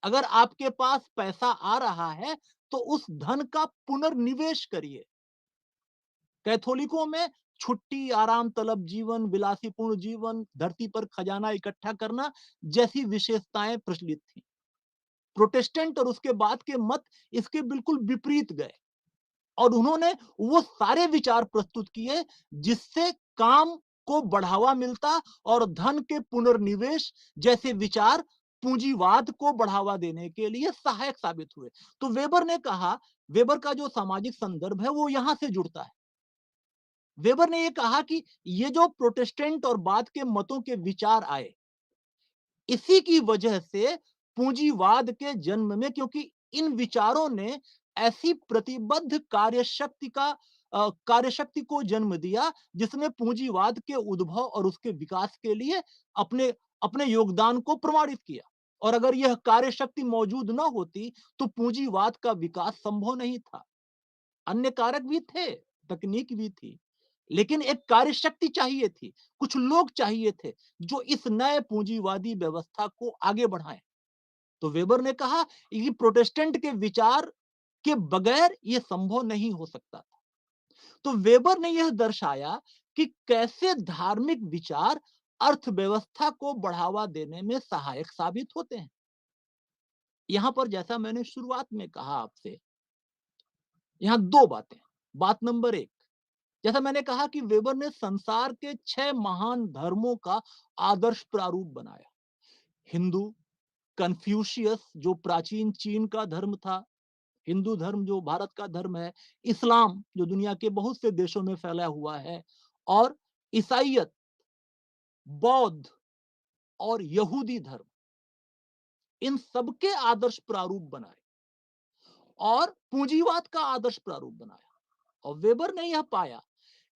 अगर आपके पास पैसा आ रहा है तो उस धन का पुनर्निवेश करिए। कैथोलिकों में छुट्टी, आराम तलब जीवन, विलासीपूर्ण जीवन, धरती पर खजाना इकट्ठा करना जैसी विशेषताएं प्रचलित थी। प्रोटेस्टेंट और उसके बाद के मत इसके बिल्कुल विपरीत गए और उन्होंने वो सारे विचार प्रस्तुत किए जिससे काम को बढ़ावा मिलता और धन के पुनर्निवेश जैसे विचार पूंजीवाद को बढ़ावा देने के लिए सहायक साबित हुए। तो वेबर ने कहा, वेबर का जो सामाजिक संदर्भ है वो यहां से जुड़ता है। वेबर ने ये कहा कि ये जो प्रोटेस्टेंट और बाद के मतों के विचार आए, इसी की वजह से पूंजीवाद के जन्म में, क्योंकि इन विचारों ने ऐसी प्रतिबद्ध कार्यशक्ति को जन्म दिया जिसने पूंजीवाद के उद्भव और उसके विकास के लिए अपने अपने योगदान को प्रमाणित किया। और अगर यह कार्यशक्ति मौजूद न होती तो पूंजीवाद का विकास संभव नहीं था। अन्य कारक भी थे, तकनीक भी थी, लेकिन एक कार्यशक्ति चाहिए थी, कुछ लोग चाहिए थे जो इस नए पूंजीवादी व्यवस्था को आगे बढ़ाएं। तो वेबर ने कहा कि प्रोटेस्टेंट के विचार के बगैर यह संभव नहीं हो सकता था। तो वेबर ने यह दर्शाया कि कैसे धार्मिक विचार अर्थव्यवस्था को बढ़ावा देने में सहायक साबित होते हैं। यहां पर जैसा मैंने शुरुआत में कहा आपसे, यहां दो बातें। बात नंबर एक, जैसा मैंने कहा कि वेबर ने संसार के 6 महान धर्मों का आदर्श प्रारूप बनाया। हिंदू, कन्फ्यूशियस जो प्राचीन चीन का धर्म था, हिंदू धर्म जो भारत का धर्म है, इस्लाम जो दुनिया के बहुत से देशों में फैला हुआ है, और ईसाइयत, बौद्ध और यहूदी धर्म, इन सबके आदर्श प्रारूप बनाए और पूंजीवाद का आदर्श प्रारूप बनाया। और वेबर ने यह पाया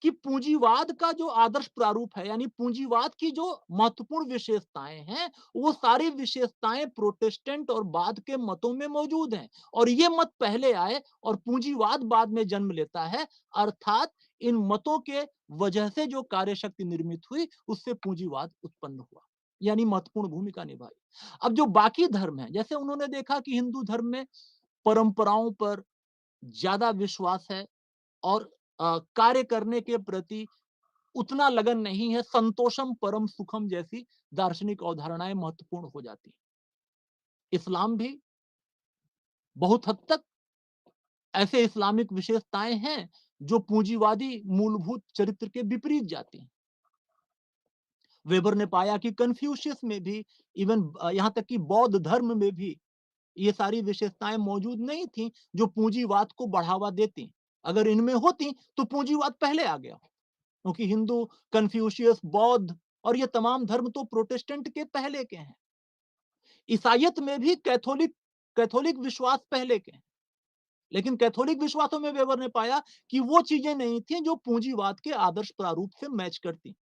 कि पूंजीवाद का जो आदर्श प्रारूप है, यानी पूंजीवाद की जो महत्वपूर्ण विशेषताएं हैं, वो सारी विशेषताएं प्रोटेस्टेंट और बाद के मतों में मौजूद हैं। और ये मत पहले आए और पूंजीवाद बाद में जन्म लेता है। अर्थात इन मतों के वजह से जो कार्यशक्ति निर्मित हुई, उससे पूंजीवाद उत्पन्न हुआ, यानी महत्वपूर्ण भूमिका निभाई। अब जो बाकी धर्म है, जैसे उन्होंने देखा कि हिंदू धर्म में परंपराओं पर ज्यादा विश्वास है और कार्य करने के प्रति उतना लगन नहीं है, संतोषम परम सुखम जैसी दार्शनिक अवधारणाएं महत्वपूर्ण हो जाती हैं। इस्लाम भी बहुत हद तक ऐसे इस्लामिक विशेषताएं हैं जो पूंजीवादी मूलभूत चरित्र के विपरीत जाती हैं। वेबर ने पाया कि कन्फ्यूशियस में भी, इवन यहां तक कि बौद्ध धर्म में भी ये सारी विशेषताएं मौजूद नहीं थी जो पूंजीवाद को बढ़ावा देती। अगर इनमें होती तो पूंजीवाद पहले आ गया, क्योंकि हिंदू, कन्फ्यूशियस, बौद्ध और ये तमाम धर्म तो प्रोटेस्टेंट के पहले के हैं। ईसाइयत में भी कैथोलिक कैथोलिक विश्वास पहले के हैं। लेकिन कैथोलिक विश्वासों में वेबर ने पाया कि वो चीजें नहीं थी जो पूंजीवाद के आदर्श प्रारूप से मैच करती।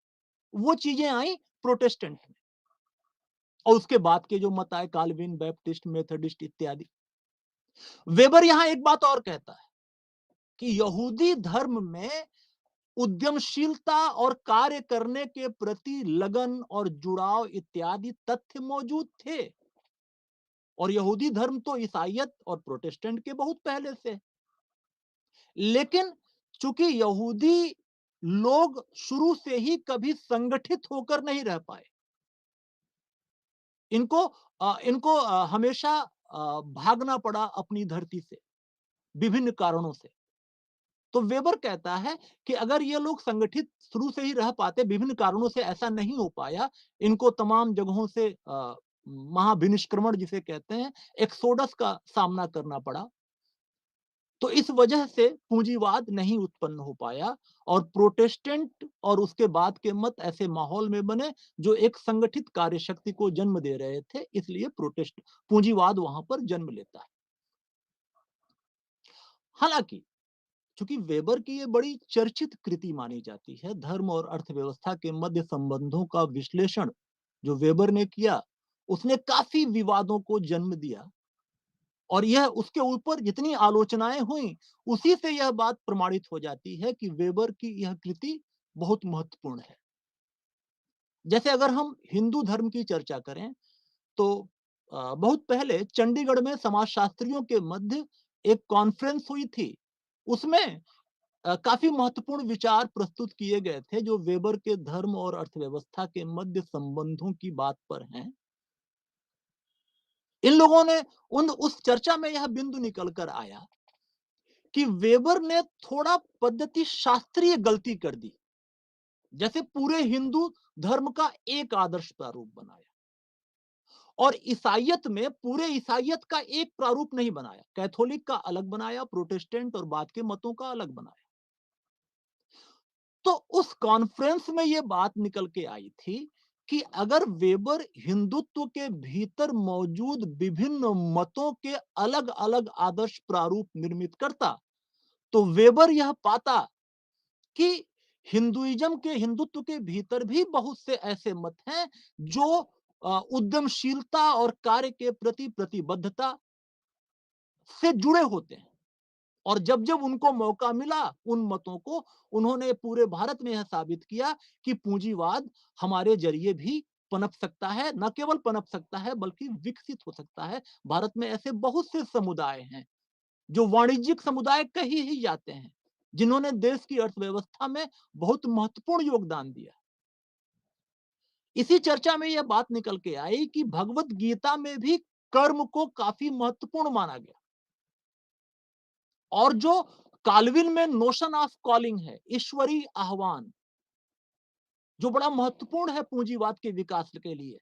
वो चीजें आई प्रोटेस्टेंट में। और उसके बाद के जो मत आए, काल्विन, बैप्टिस्ट, मेथडिस्ट इत्यादि। वेबर यहां एक बात और कहता है कि यहूदी धर्म में उद्यमशीलता और कार्य करने के प्रति लगन और जुड़ाव इत्यादि तथ्य मौजूद थे। और यहूदी धर्म तो ईसाइयत और प्रोटेस्टेंट के बहुत पहले से। लेकिन चूंकि यहूदी लोग शुरू से ही कभी संगठित होकर नहीं रह पाए, इनको हमेशा भागना पड़ा अपनी धरती से विभिन्न कारणों से। तो वेबर कहता है कि अगर ये लोग संगठित शुरू से ही रह पाते, विभिन्न कारणों से ऐसा नहीं हो पाया, इनको तमाम जगहों से महाविनिष्क्रमण जिसे कहते हैं, एक्सोडस का सामना करना पड़ा, तो इस वजह से पूंजीवाद नहीं उत्पन्न हो पाया और प्रोटेस्टेंट और उसके बाद के मत ऐसे माहौल में बने जो एक संगठित कार्यशक्ति को जन्म दे रहे थे, इसलिए प्रोटेस्ट पूंजीवाद वहां पर जन्म लेता है। हालांकि चूंकि वेबर की ये बड़ी चर्चित कृति मानी जाती है, धर्म और अर्थव्यवस्था के मध्य संबंधों का विश्लेषण जो वेबर ने किया, उसने काफी विवादों को जन्म दिया और यह उसके ऊपर जितनी आलोचनाएं हुई, उसी से यह बात प्रमाणित हो जाती है कि वेबर की यह कृति बहुत महत्वपूर्ण है। जैसे अगर हम हिंदू धर्म की चर्चा करें, तो बहुत पहले चंडीगढ़ में समाजशास्त्रियों के मध्य एक कॉन्फ्रेंस हुई थी। उसमें काफी महत्वपूर्ण विचार प्रस्तुत किए गए थे जो वेबर के धर्म और अर्थव्यवस्था के मध्य संबंधों की बात पर हैं। इन लोगों ने उन उस चर्चा में यह बिंदु निकल कर आया कि वेबर ने थोड़ा पद्धति शास्त्रीय गलती कर दी। जैसे पूरे हिंदू धर्म का एक आदर्श प्रारूप बनाया और ईसाइयत में पूरे ईसाइयत का एक प्रारूप नहीं बनाया, कैथोलिक का अलग बनाया, प्रोटेस्टेंट और बाद के मतों का अलग बनाया। तो उस कॉन्फ्रेंस में यह बात निकल के आई थी कि अगर वेबर हिंदुत्व के भीतर मौजूद विभिन्न मतों के अलग अलग आदर्श प्रारूप निर्मित करता, तो वेबर यह पाता कि हिंदुइज्म के हिंदुत्व के भीतर भी बहुत से ऐसे मत हैं जो उद्यमशीलता और कार्य के प्रति प्रतिबद्धता से जुड़े होते हैं और जब जब उनको मौका मिला उन मतों को, उन्होंने पूरे भारत में यह साबित किया कि पूंजीवाद हमारे जरिए भी पनप सकता है, न केवल पनप सकता है बल्कि विकसित हो सकता है। भारत में ऐसे बहुत से समुदाय हैं जो वाणिज्यिक समुदाय कही ही जाते हैं, जिन्होंने देश की अर्थव्यवस्था में बहुत महत्वपूर्ण योगदान दिया। इसी चर्चा में यह बात निकल के आई कि भगवत गीता में भी कर्म को काफी महत्वपूर्ण माना गया और जो काल्विन में नोशन ऑफ कॉलिंग है, ईश्वरीय आह्वान, जो बड़ा महत्वपूर्ण है पूंजीवाद के विकास के लिए,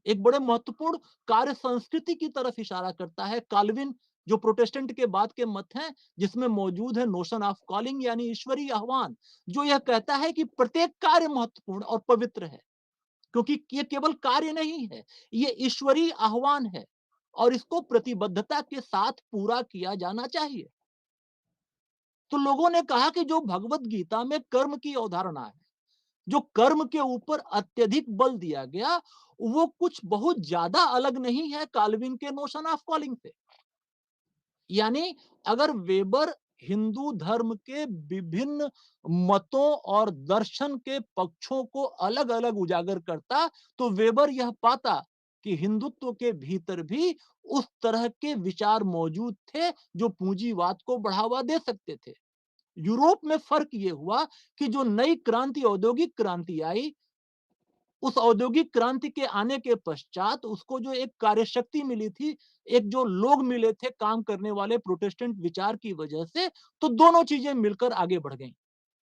एक बड़े महत्वपूर्ण कार्य संस्कृति की तरफ इशारा करता है। काल्विन जो प्रोटेस्टेंट के बाद के मत हैं, जिसमें मौजूद है नोशन ऑफ कॉलिंग यानी ईश्वरीय आह्वान, जो यह कहता है कि प्रत्येक कार्य महत्वपूर्ण और पवित्र है, क्योंकि ये केवल कार्य नहीं है, ये ईश्वरीय आह्वान है और इसको प्रतिबद्धता के साथ पूरा किया जाना चाहिए। तो लोगों ने कहा कि जो भगवत गीता में कर्म की अवधारणा है, जो कर्म के ऊपर अत्यधिक बल दिया गया, वो कुछ बहुत ज्यादा अलग नहीं है काल्विन के नोशन ऑफ कॉलिंग से। यानी अगर वेबर हिंदू धर्म के विभिन्न मतों और दर्शन के पक्षों को अलग अलग उजागर करता, तो वेबर यह पाता कि हिंदुत्व के भीतर भी उस तरह के विचार मौजूद थे जो पूंजीवाद को बढ़ावा दे सकते थे। यूरोप में फर्क ये हुआ कि जो नई क्रांति, औद्योगिक क्रांति आई, उस औद्योगिक क्रांति के आने के पश्चात उसको जो एक कार्यशक्ति मिली थी, एक जो लोग मिले थे काम करने वाले प्रोटेस्टेंट विचार की वजह से, तो दोनों चीजें मिलकर आगे बढ़ गईं।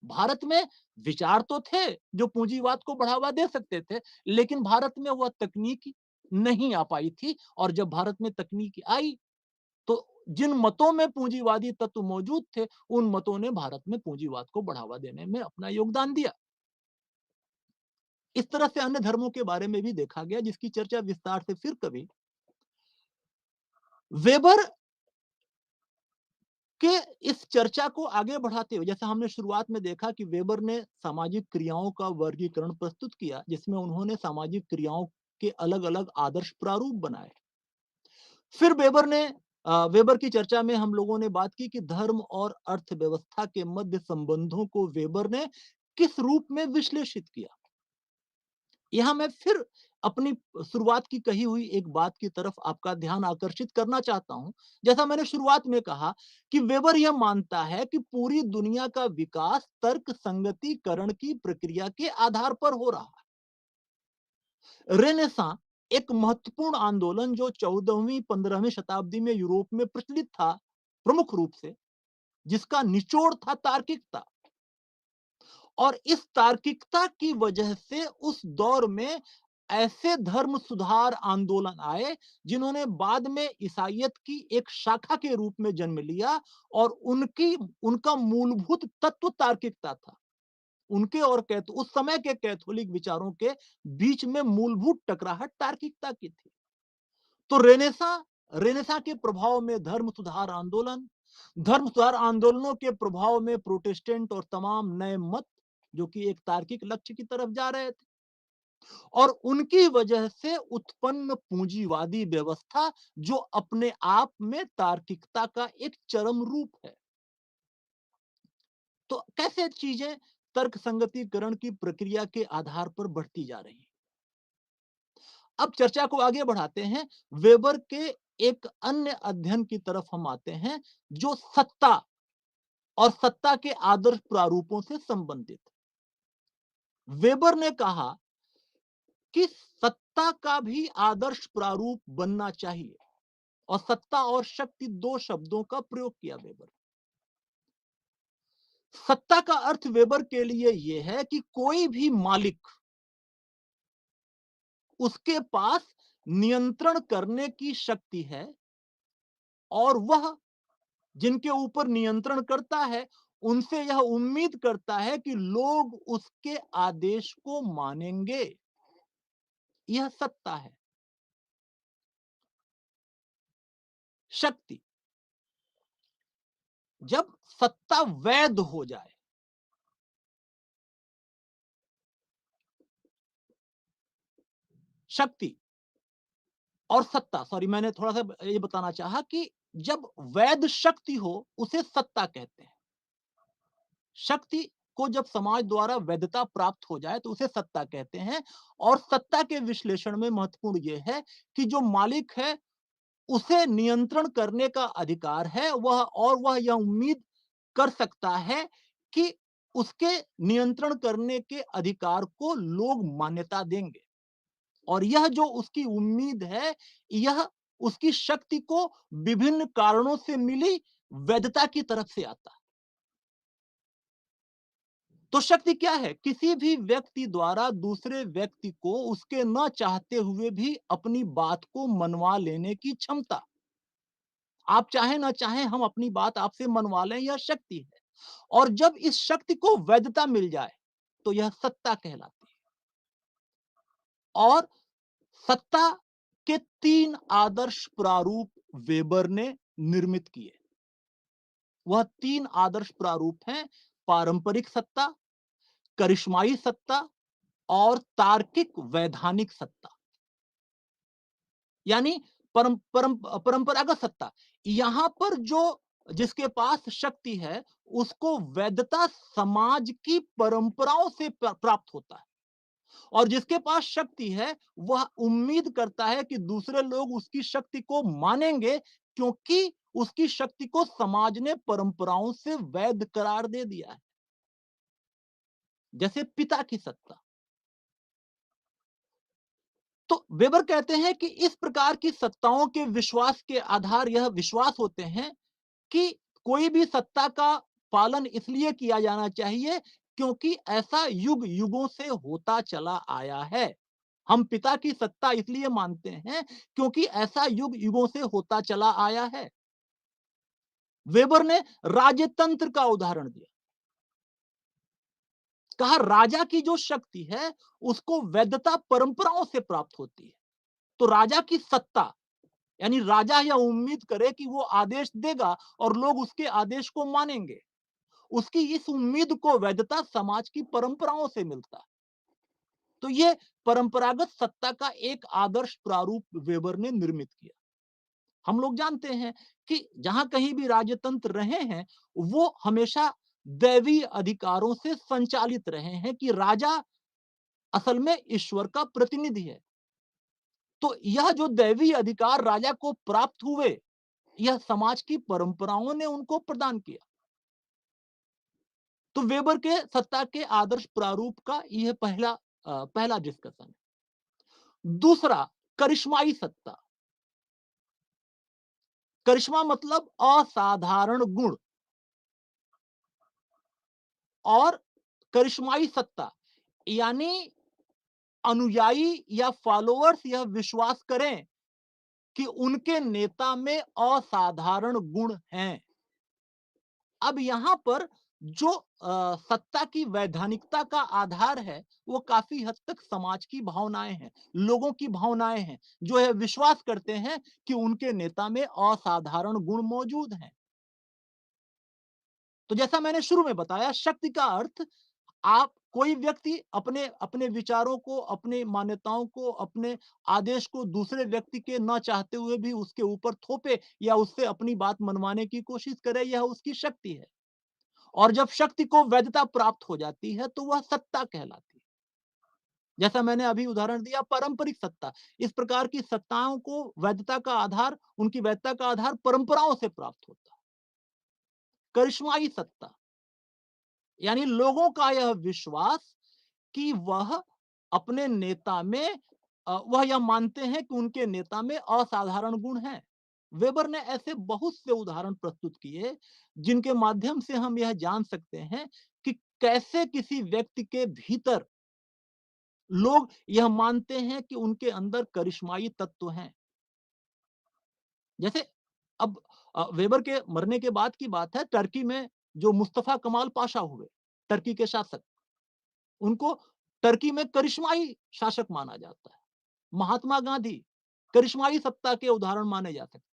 भारत में विचार तो थे जो पूंजीवाद को बढ़ावा दे सकते थे, लेकिन भारत में वह तकनीक नहीं आ पाई थी और जब भारत में तकनीक आई, तो जिन मतों में पूंजीवादी तत्व मौजूद थे, उन मतों ने भारत में पूंजीवाद को बढ़ावा देने में अपना योगदान दिया। इस तरह से अन्य धर्मों के बारे में भी देखा गया, जिसकी चर्चा विस्तार से फिर कभी। वेबर के इस चर्चा को आगे बढ़ाते हुए, जैसा हमने शुरुआत में देखा कि वेबर ने सामाजिक क्रियाओं का वर्गीकरण प्रस्तुत किया, जिसमें उन्होंने सामाजिक क्रियाओं के अलग अलग आदर्श प्रारूप बनाए। फिर वेबर की चर्चा में हम लोगों ने बात की कि धर्म और अर्थव्यवस्था के मध्य संबंधों को वेबर ने किस रूप में विश्लेषित किया। यहां मैं फिर अपनी शुरुआत की कही हुई एक बात की तरफ आपका ध्यान आकर्षित करना चाहता हूं। जैसा मैंने शुरुआत में कहा कि वेबर यह मानता है कि पूरी दुनिया का विकास तर्क संगतिकरण की प्रक्रिया के आधार पर हो रहा है। रेनेसां एक महत्वपूर्ण आंदोलन जो 14वीं-15वीं शताब्दी में यूरोप में प्रचलित था, प्रमुख रूप से, जिसका निचोड़ था तार्किकता। और इस तार्किकता की वजह से उस दौर में ऐसे धर्म सुधार आंदोलन आए जिन्होंने बाद में ईसाइयत की एक शाखा के रूप में जन्म लिया और उनकी उनका मूलभूत तत्व तार्किकता था। उनके और उस समय के कैथोलिक विचारों के बीच में मूलभूत टकराहट तार्किकता की थी। तो रेनेसा के प्रभाव में धर्म सुधार आंदोलनों के प्रभाव में प्रोटेस्टेंट और तमाम नए मत जो कि एक तार्किक लक्ष्य की तरफ जा रहे थे, और उनकी वजह से उत्पन्न पूंजीवादी व्यवस्था जो अपने आप में तार्किकता का एक चरम रूप है। तो कैसे चीजें तर्क संगतिकरण की प्रक्रिया के आधार पर बढ़ती जा रही हैं। अब चर्चा को आगे बढ़ाते हैं। वेबर के एक अन्य अध्ययन की तरफ हम आते हैं जो सत्ता और सत्ता के आदर्श प्रारूपों से संबंधित। वेबर ने कहा कि सत्ता का भी आदर्श प्रारूप बनना चाहिए, और सत्ता और शक्ति दो शब्दों का प्रयोग किया वेबर। सत्ता का अर्थ वेबर के लिए यह है कि कोई भी मालिक, उसके पास नियंत्रण करने की शक्ति है, और वह जिनके ऊपर नियंत्रण करता है उनसे यह उम्मीद करता है कि लोग उसके आदेश को मानेंगे। यह सत्ता है। शक्ति, जब सत्ता वैध हो जाए, शक्ति और सत्ता, सॉरी मैंने थोड़ा सा ये बताना चाहा कि जब वैध शक्ति हो उसे सत्ता कहते हैं। शक्ति को जब समाज द्वारा वैधता प्राप्त हो जाए तो उसे सत्ता कहते हैं। और सत्ता के विश्लेषण में महत्वपूर्ण यह है कि जो मालिक है उसे नियंत्रण करने का अधिकार है, वह यह उम्मीद कर सकता है कि उसके नियंत्रण करने के अधिकार को लोग मान्यता देंगे। और यह जो उसकी उम्मीद है, यह उसकी शक्ति को विभिन्न कारणों से मिली वैधता की तरफ से आता है। तो शक्ति क्या है? किसी भी व्यक्ति द्वारा दूसरे व्यक्ति को उसके न चाहते हुए भी अपनी बात को मनवा लेने की क्षमता। आप चाहे ना चाहे हम अपनी बात आपसे मनवा लें, यह शक्ति है। और जब इस शक्ति को वैधता मिल जाए तो यह सत्ता कहलाती है। और सत्ता के तीन आदर्श प्रारूप वेबर ने निर्मित किए। वह तीन आदर्श प्रारूप हैं: पारंपरिक सत्ता, करिश्माई सत्ता और तार्किक वैधानिक सत्ता। यानी परंपरागत सत्ता, यहां पर जो जिसके पास शक्ति है उसको वैधता समाज की परंपराओं से प्राप्त होता है, और जिसके पास शक्ति है वह उम्मीद करता है कि दूसरे लोग उसकी शक्ति को मानेंगे, क्योंकि उसकी शक्ति को समाज ने परंपराओं से वैध करार दे दिया है। जैसे पिता की सत्ता। तो वेबर कहते हैं कि इस प्रकार की सत्ताओं के विश्वास के आधार यह विश्वास होते हैं कि कोई भी सत्ता का पालन इसलिए किया जाना चाहिए क्योंकि ऐसा युग युगों से होता चला आया है। हम पिता की सत्ता इसलिए मानते हैं क्योंकि ऐसा युग युगों से होता चला आया है। वेबर ने राजतंत्र का उदाहरण दिया। कहा राजा की जो शक्ति है उसको वैधता परंपराओं से प्राप्त होती है। तो राजा की सत्ता, यानी राजा यह उम्मीद करे कि वो आदेश देगा और लोग उसके आदेश को मानेंगे, उसकी इस उम्मीद को वैधता समाज की परंपराओं से मिलता है। तो ये परंपरागत सत्ता का एक आदर्श प्रारूप वेबर ने निर्मित किया। हम लोग जानते हैं कि जहां कहीं भी राजतंत्र रहे हैं वो हमेशा दैवीय अधिकारों से संचालित रहे हैं कि राजा असल में ईश्वर का प्रतिनिधि है। तो यह जो दैवीय अधिकार राजा को प्राप्त हुए, यह समाज की परंपराओं ने उनको प्रदान किया। तो वेबर के सत्ता के आदर्श प्रारूप का यह पहला डिस्कशन है। दूसरा, करिश्माई सत्ता। करिश्मा मतलब असाधारण गुण। और करिश्माई सत्ता यानी अनुयायी या फॉलोअर्स यह विश्वास करें कि उनके नेता में असाधारण गुण हैं। अब यहां पर जो सत्ता की वैधानिकता का आधार है, वो काफी हद तक समाज की भावनाएं हैं, लोगों की भावनाएं हैं, जो है विश्वास करते हैं कि उनके नेता में असाधारण गुण मौजूद हैं। तो जैसा मैंने शुरू में बताया, शक्ति का अर्थ, आप कोई व्यक्ति अपने अपने विचारों को, अपने मान्यताओं को, अपने आदेश को दूसरे व्यक्ति के ना चाहते हुए भी उसके ऊपर थोपे या उससे अपनी बात मनवाने की कोशिश करे, यह उसकी शक्ति है। और जब शक्ति को वैधता प्राप्त हो जाती है, तो वह सत्ता कहलाती है। जैसा मैंने अभी उदाहरण दिया, पारंपरिक सत्ता। इस प्रकार की सत्ताओं को वैधता का आधार, उनकी वैधता का आधार परंपराओं से प्राप्त होता है। करिश्माई सत्ता, यानी लोगों का यह विश्वास कि वह अपने नेता में वह यह मानते हैं कि उनके नेता में असाधारण गुण हैं। वेबर ने ऐसे बहुत से उदाहरण प्रस्तुत किए, जिनके माध्यम से हम यह जान सकते हैं कि कैसे किसी व्यक्ति के भीतर लोग यह मानते हैं कि उनके अंदर करिश्माई तत्व हैं। जैसे अब वेबर के मरने के बाद की बात है, टर्की में जो मुस्तफा कमाल पाशा हुए, टर्की के शासक, उनको टर्की में करिश्माई शासक माना जाता है। महात्मा गांधी करिश्माई सत्ता के उदाहरण माने जा सकते हैं।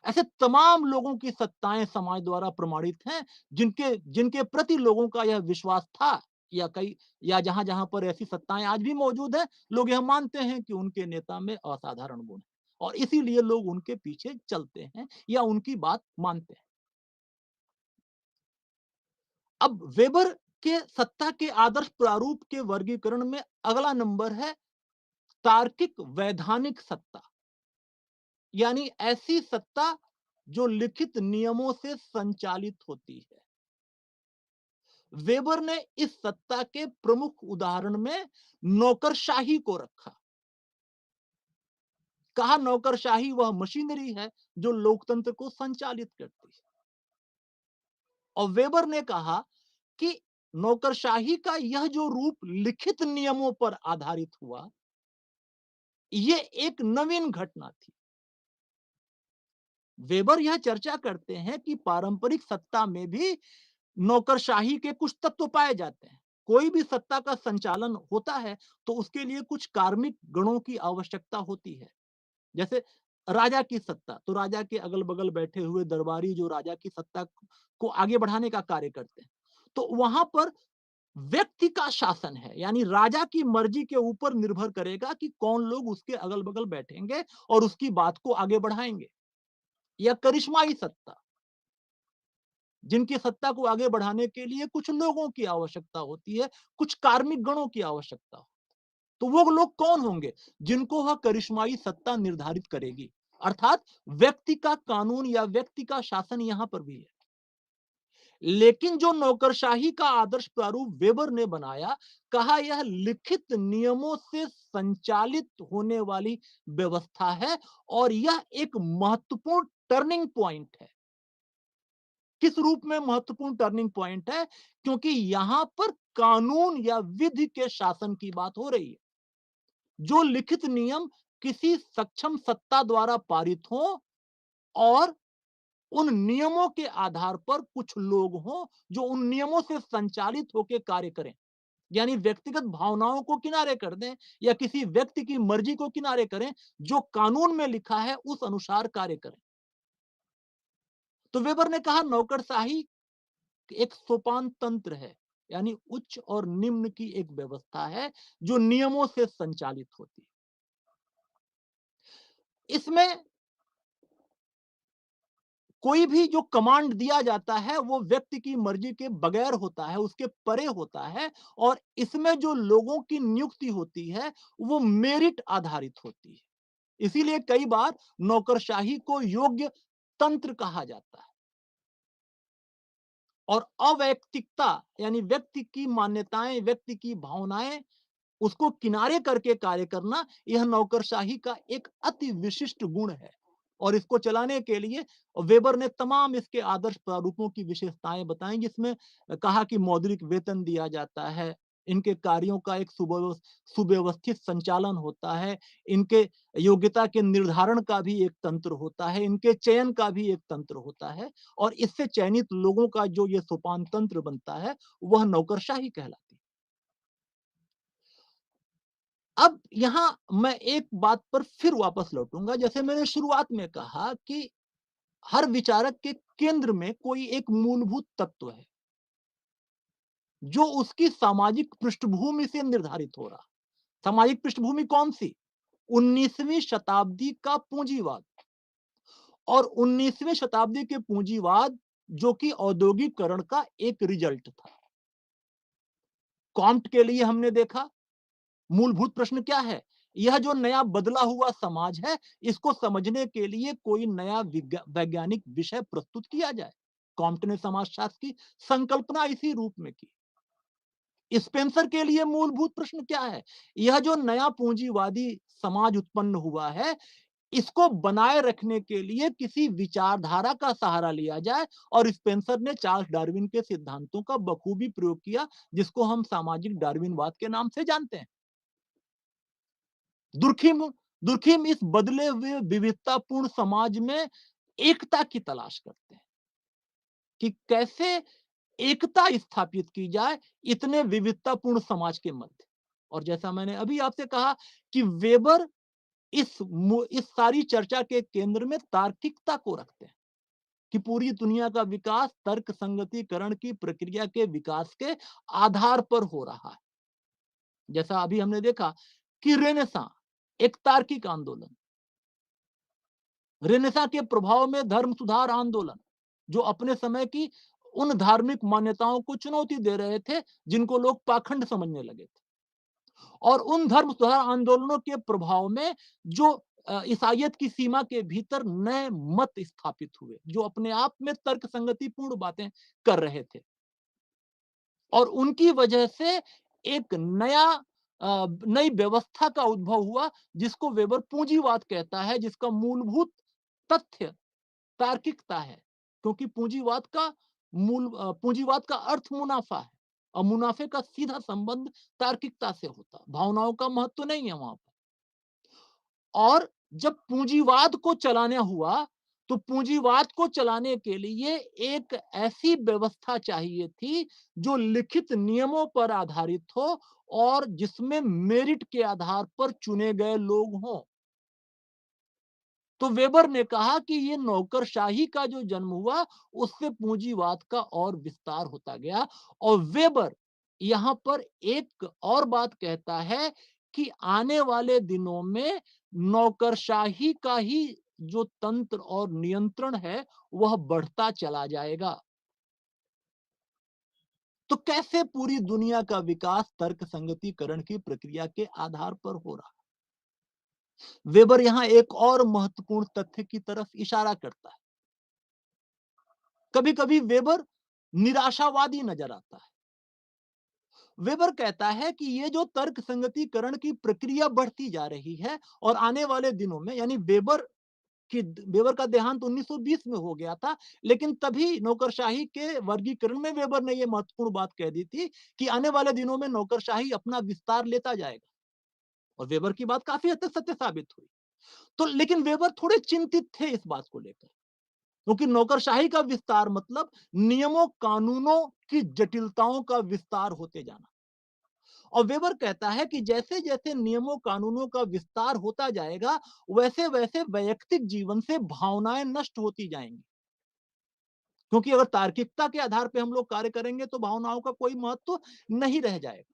ऐसे तमाम लोगों की सत्ताएं समाज द्वारा प्रमाणित हैं, जिनके जिनके प्रति लोगों का यह विश्वास था, या कई, या जहां जहां पर ऐसी सत्ताएं आज भी मौजूद हैं, लोग यह मानते हैं कि उनके नेता में असाधारण गुण है, और इसीलिए लोग उनके पीछे चलते हैं या उनकी बात मानते हैं। अब वेबर के सत्ता के आदर्श प्रारूप के वर्गीकरण में अगला नंबर है तार्किक वैधानिक सत्ता, यानी ऐसी सत्ता जो लिखित नियमों से संचालित होती है। वेबर ने इस सत्ता के प्रमुख उदाहरण में नौकरशाही को रखा। कहा नौकरशाही वह मशीनरी है जो लोकतंत्र को संचालित करती है। और वेबर ने कहा कि नौकरशाही का यह जो रूप लिखित नियमों पर आधारित हुआ, ये एक नवीन घटना थी। वेबर यह चर्चा करते हैं कि पारंपरिक सत्ता में भी नौकरशाही के कुछ तत्व पाए जाते हैं। कोई भी सत्ता का संचालन होता है, तो उसके लिए कुछ कार्मिक गणों की आवश्यकता होती है। जैसे राजा की सत्ता, तो राजा के अगल बगल बैठे हुए दरबारी जो राजा की सत्ता को आगे बढ़ाने का कार्य करते हैं, तो वहां पर व्यक्ति का शासन है, यानी राजा की मर्जी के ऊपर निर्भर करेगा कि कौन लोग उसके अगल बगल बैठेंगे और उसकी बात को आगे बढ़ाएंगे। या करिश्माई सत्ता, जिनकी सत्ता को आगे बढ़ाने के लिए कुछ लोगों की आवश्यकता होती है, कुछ कार्मिक गणों की आवश्यकता हो। तो वो लोग कौन होंगे जिनको वह करिश्माई सत्ता निर्धारित करेगी? अर्थात व्यक्ति का कानून या व्यक्ति का शासन यहां पर भी है। लेकिन जो नौकरशाही का आदर्श प्रारूप वेबर ने बनाया, कहा यह लिखित नियमों से संचालित होने वाली व्यवस्था है, और यह एक महत्वपूर्ण टर्निंग पॉइंट है। किस रूप में महत्वपूर्ण टर्निंग पॉइंट है? क्योंकि यहां पर कानून या विधि के शासन की बात हो रही है। जो लिखित नियम किसी सक्षम सत्ता द्वारा पारित हो, और उन नियमों के आधार पर कुछ लोग हों जो उन नियमों से संचालित होकर कार्य करें, यानी व्यक्तिगत भावनाओं को किनारे कर दें या किसी व्यक्ति की मर्जी को किनारे करें, जो कानून में लिखा है उस अनुसार कार्य करें। तो वेबर ने कहा नौकरशाही एक सोपान तंत्र है, यानी उच्च और निम्न की एक व्यवस्था है जो नियमों से संचालित होती है। इसमें कोई भी जो कमांड दिया जाता है, वो व्यक्ति की मर्जी के बगैर होता है, उसके परे होता है, और इसमें जो लोगों की नियुक्ति होती है, वो मेरिट आधारित होती है। इसीलिए कई बार नौकरशाही को योग्य तंत्र कहा जाता है। और अवैयक्तिकता, यानी व्यक्ति की मान्यताएं, व्यक्ति की भावनाएं, उसको किनारे करके कार्य करना, यह नौकरशाही का एक अति विशिष्ट गुण है। और इसको चलाने के लिए वेबर ने तमाम इसके आदर्श प्रारूपों की विशेषताएं बताई, जिसमें कहा कि मौद्रिक वेतन दिया जाता है, इनके कार्यों का एक सुव्यवस्थित संचालन होता है, इनके योग्यता के निर्धारण का भी एक तंत्र होता है, इनके चयन का भी एक तंत्र होता है और इससे चयनित लोगों का जो ये सोपान तंत्र बनता है, वह नौकरशाही कहलाती है। अब यहाँ मैं एक बात पर फिर वापस लौटूँगा, जैसे मैंने शुरुआत में कहा कि हर विचारक के केंद्र में कोई एक मूलभूत तत्व है, जो उसकी सामाजिक पृष्ठभूमि से निर्धारित हो रहा। सामाजिक पृष्ठभूमि कौन-सी? 19वीं शताब्दी का पूंजीवाद और 19वीं शताब्दी के पूंजीवाद जो कि औद्योगिकरण का एक रिजल्ट था। कॉम्ट के लिए हमने देखा मूलभूत प्रश्न क्या है? यह जो नया बदला हुआ समाज है, इसको समझने के लिए कोई नया वैज्ञानिक विषय प्रस्तुत किया जाए। कॉम्ट ने समाजशास्त्र की संकल्पना इसी रूप में की। स्पेंसर के लिए मूलभूत प्रश्न क्या है? यह जो नया पूंजीवादी समाज उत्पन्न हुआ है, इसको बनाए रखने के लिए किसी विचारधारा का सहारा लिया जाए और स्पेंसर ने चार्ल्स डार्विन के सिद्धांतों का बखूबी प्रयोग किया, जिसको हम सामाजिक डार्विनवाद के नाम से जानते हैं। दुर्खिम दुर्खिम इस बदले हुए विविधतापूर्ण समाज में एकता की तलाश करते हैं कि कैसे एकता स्थापित की जाए इतने विविधतापूर्ण समाज के मध्य। और जैसा मैंने अभी आपसे कहा कि वेबर इस सारी चर्चा के केंद्र में तार्किकता को रखते हैं कि पूरी दुनिया का विकास तर्क संगतिकरण की प्रक्रिया के विकास के आधार पर हो रहा है। जैसा अभी हमने देखा कि रेनेसां एक तार्किक आंदोलन, रेनेसां के प्रभाव में धर्म सुधार आंदोलन, जो अपने समय की उन धार्मिक मान्यताओं को चुनौती दे रहे थे, जिनको लोग पाखंड समझने लगे थे। और उन धर्म सुधार आंदोलनों के प्रभाव में जो ईसाइयत की सीमा के भीतर नए मत स्थापित हुए, जो अपने आप में तर्क संगतिपूर्ण बातें कर रहे थे। और उनकी वजह से एक नई व्यवस्था का उद्भव हुआ, जिसको वेबर पूंजीवाद कहता है, जिसका मूलभूत तथ्य तार्किकता है। क्योंकि पूंजीवाद का अर्थ मुनाफा है और मुनाफे का सीधा संबंध तार्किकता से होता है। भावनाओं का महत्व नहीं है वहां पर। और जब पूंजीवाद को चलाना हुआ, तो पूंजीवाद को चलाने के लिए एक ऐसी व्यवस्था चाहिए थी जो लिखित नियमों पर आधारित हो और जिसमें मेरिट के आधार पर चुने गए लोग हों। तो वेबर ने कहा कि ये नौकरशाही का जो जन्म हुआ, उससे पूंजीवाद का और विस्तार होता गया। और वेबर यहां पर एक और बात कहता है कि आने वाले दिनों में नौकरशाही का ही जो तंत्र और नियंत्रण है, वह बढ़ता चला जाएगा। तो कैसे पूरी दुनिया का विकास तर्क संगतिकरण की प्रक्रिया के आधार पर हो रहा? वेबर यहां एक और महत्वपूर्ण तथ्य की तरफ इशारा करता है। कभी-कभी वेबर निराशावादी नजर आता है। वेबर कहता है कि ये जो तर्क संगतिकरण की प्रक्रिया बढ़ती जा रही है और आने वाले दिनों में, यानी वेबर का देहांत 1920 में हो गया था, लेकिन तभी नौकरशाही के वर्गीकरण में वेबर ने यह महत्वपूर्ण बात कह दी थी कि आने वाले दिनों में नौकरशाही अपना विस्तार लेता जाएगा। और वेबर की बात काफी हद तक सत्य साबित हुई। तो लेकिन वेबर थोड़े चिंतित थे इस बात को लेकर, क्योंकि नौकरशाही का विस्तार मतलब नियमों कानूनों की जटिलताओं का विस्तार होते जाना। और वेबर कहता है कि जैसे जैसे नियमों कानूनों का विस्तार होता जाएगा, वैसे वैसे वैयक्तिक जीवन से भावनाएं नष्ट होती जाएंगी। क्योंकि अगर तार्किकता के आधार पर हम लोग कार्य करेंगे तो भावनाओं का कोई महत्व नहीं रह जाएगा।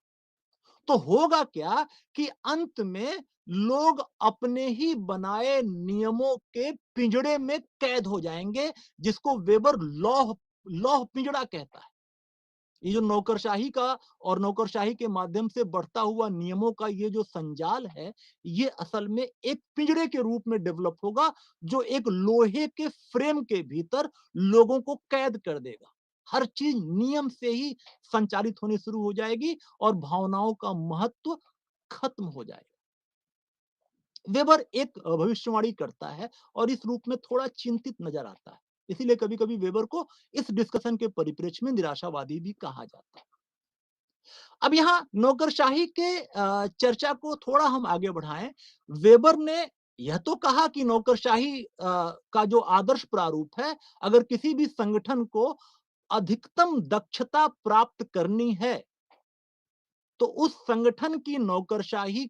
तो होगा क्या कि अंत में लोग अपने ही बनाए नियमों के पिंजड़े में कैद हो जाएंगे, जिसको वेबर लौह लौह पिंजड़ा कहता है। ये जो नौकरशाही का और नौकरशाही के माध्यम से बढ़ता हुआ नियमों का ये जो संजाल है, ये असल में एक पिंजड़े के रूप में डेवलप होगा, जो एक लोहे के फ्रेम के भीतर लोगों को कैद कर देगा। हर चीज नियम से ही संचालित होनी शुरू हो जाएगी और भावनाओं का महत्व खत्म हो जाएगा। वेबर एक भविष्यवाणी करता है और इस रूप में थोड़ा चिंतित नजर आता है। इसीलिए कभी-कभी वेबर को इस डिस्कशन के परिप्रेक्ष्य में निराशावादी भी कहा जाता है। अब यहाँ नौकरशाही के चर्चा को थोड़ा हम आगे बढ़ाएं। वेबर ने यह तो कहा कि नौकरशाही का जो आदर्श प्रारूप है, अगर किसी भी संगठन को अधिकतम दक्षता प्राप्त करनी है, तो उस संगठन की नौकरशाही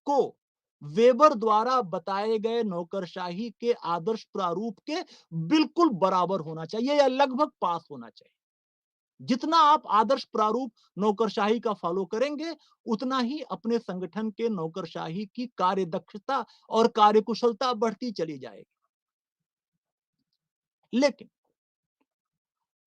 को वेबर द्वारा बताए गए नौकरशाही के आदर्श प्रारूप के बिल्कुल बराबर होना चाहिए या लगभग पास होना चाहिए। जितना आप आदर्श प्रारूप नौकरशाही का फॉलो करेंगे, उतना ही अपने संगठन के नौकरशाही की कार्यदक्षता और कार्यकुशलता बढ़ती चली जाएगी। लेकिन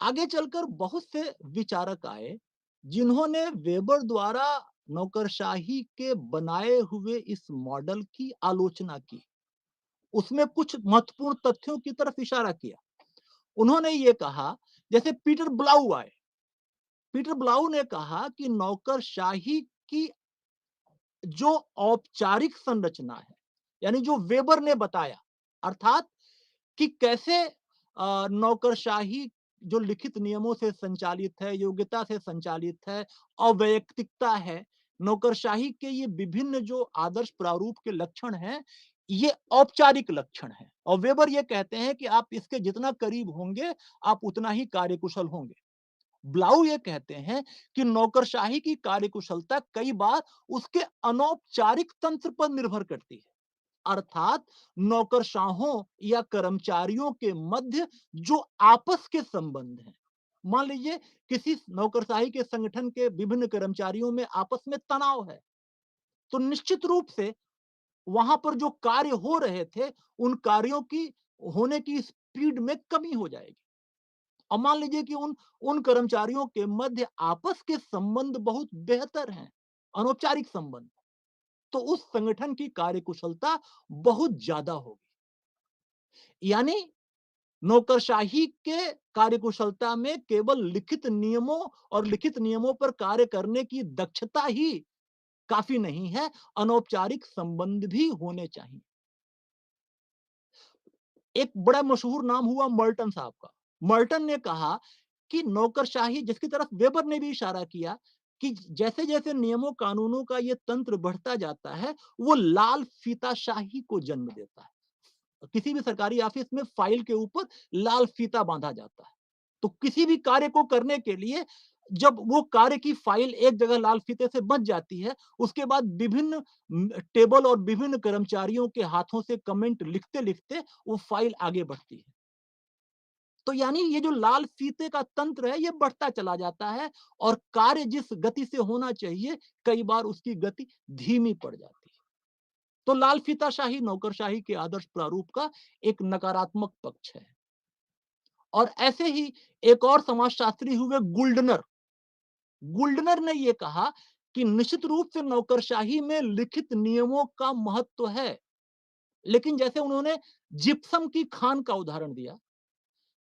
आगे चलकर बहुत से विचारक आए, जिन्होंने वेबर द्वारा नौकरशाही के बनाए हुए इस मॉडल की आलोचना की। उसमें कुछ महत्वपूर्ण तथ्यों की तरफ इशारा किया। उन्होंने ये कहा, जैसे पीटर ब्लाउ आए। पीटर ब्लाउ ने कहा कि नौकरशाही की जो औपचारिक संरचना है, यानी जो वेबर ने बताया, अर्थात कि कैसे नौकरशाही जो लिखित नियमों से संचालित है, योग्यता से संचालित है, अवैयक्तिकता है, नौकरशाही के ये विभिन्न जो आदर्श प्रारूप के लक्षण हैं, ये औपचारिक लक्षण हैं। और वेबर ये कहते हैं कि आप इसके जितना करीब होंगे, आप उतना ही कार्यकुशल होंगे। ब्लाउ ये कहते हैं कि नौकरशाही की कार्यकुशलता कई बार उसके अनौपचारिक तंत्र पर निर्भर करती है, अर्थात नौकरशाहों या कर्मचारियों के मध्य जो आपस के संबंध हैं। मान लीजिए किसी नौकरशाही के संगठन के विभिन्न कर्मचारियों में आपस में तनाव है, तो निश्चित रूप से वहां पर जो कार्य हो रहे थे, उन कार्यों की होने की स्पीड में कमी हो जाएगी। अब मान लीजिए कि उन उन कर्मचारियों के मध्य आपस के संबंध बहुत बेहतर हैं, अनौपचारिक संबंध, तो उस संगठन की कार्यकुशलता बहुत ज्यादा होगी। यानी नौकरशाही के कार्यकुशलता में केवल लिखित नियमों और लिखित नियमों पर कार्य करने की दक्षता ही काफी नहीं है, अनौपचारिक संबंध भी होने चाहिए। एक बड़ा मशहूर नाम हुआ मर्टन साहब का। मर्टन ने कहा कि नौकरशाही, जिसकी तरफ वेबर ने भी इशारा किया, कि जैसे जैसे नियमों कानूनों का ये तंत्र बढ़ता जाता है, वो लाल फीताशाही को जन्म देता है। किसी भी सरकारी ऑफिस में फाइल के ऊपर लाल फीता बांधा जाता है। तो किसी भी कार्य को करने के लिए जब वो कार्य की फाइल एक जगह लाल फीते से बंध जाती है, उसके बाद विभिन्न टेबल और विभिन्न कर्मचारियों के हाथों से कमेंट लिखते लिखते वो फाइल आगे बढ़ती है। तो यानी ये जो लाल फीते का तंत्र है, ये बढ़ता चला जाता है और कार्य जिस गति से होना चाहिए, कई बार उसकी गति धीमी पड़ जाती है। तो लाल फीताशाही नौकरशाही के आदर्श प्रारूप का एक नकारात्मक पक्ष है। और ऐसे ही एक और समाजशास्त्री हुए गुल्डनर। गुल्डनर ने यह कहा कि निश्चित रूप से नौकरशाही में लिखित नियमों का महत्व है, लेकिन जैसे उन्होंने जिप्सम की खान का उदाहरण दिया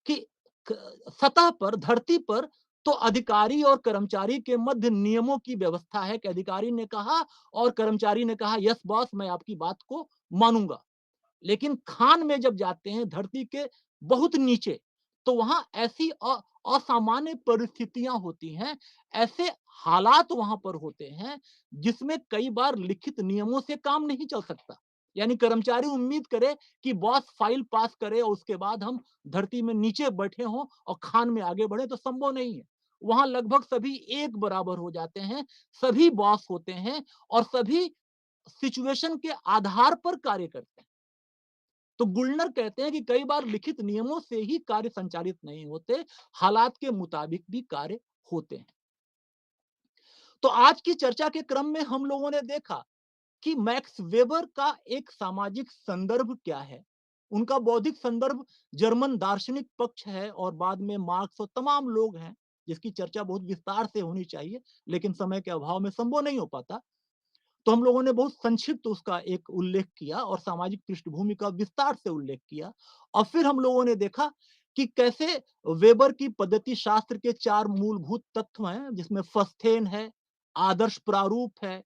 कि सतह पर, धरती पर तो अधिकारी और कर्मचारी के मध्य नियमों की व्यवस्था है कि अधिकारी ने कहा और कर्मचारी ने कहा, यस बॉस, मैं आपकी बात को मानूंगा। लेकिन खान में जब जाते हैं, धरती के बहुत नीचे, तो वहां ऐसी असामान्य परिस्थितियां होती हैं, ऐसे हालात वहां पर होते हैं जिसमें कई बार लिखित नियमों से काम नहीं चल सकता। यानी कर्मचारी उम्मीद करे कि बॉस फाइल पास करे और उसके बाद हम धरती में नीचे बैठे हों और खान में आगे बढ़े, तो संभव नहीं है। वहां लगभग सभी एक बराबर हो जाते हैं, सभी बॉस होते हैं और सभी सिचुएशन के आधार पर कार्य करते हैं। तो गुल्नर कहते हैं कि कई बार लिखित नियमों से ही कार्य संचालित नहीं होते, हालात के मुताबिक भी कार्य होते हैं। तो आज की चर्चा के क्रम में हम लोगों ने देखा कि मैक्स वेबर का एक सामाजिक संदर्भ क्या है। उनका बौद्धिक संदर्भ जर्मन दार्शनिक पक्ष है और बाद में मार्क्स और तमाम लोग हैं, जिसकी चर्चा बहुत विस्तार से होनी चाहिए, लेकिन समय के अभाव में संभव नहीं हो पाता। तो हम लोगों ने बहुत संक्षिप्त उसका एक उल्लेख किया और सामाजिक पृष्ठभूमि का विस्तार से उल्लेख किया। और फिर हम लोगों ने देखा कि कैसे वेबर की पद्धति शास्त्र के 4 मूलभूत तत्व हैं, जिसमें फस्थेन है, आदर्श प्रारूप है,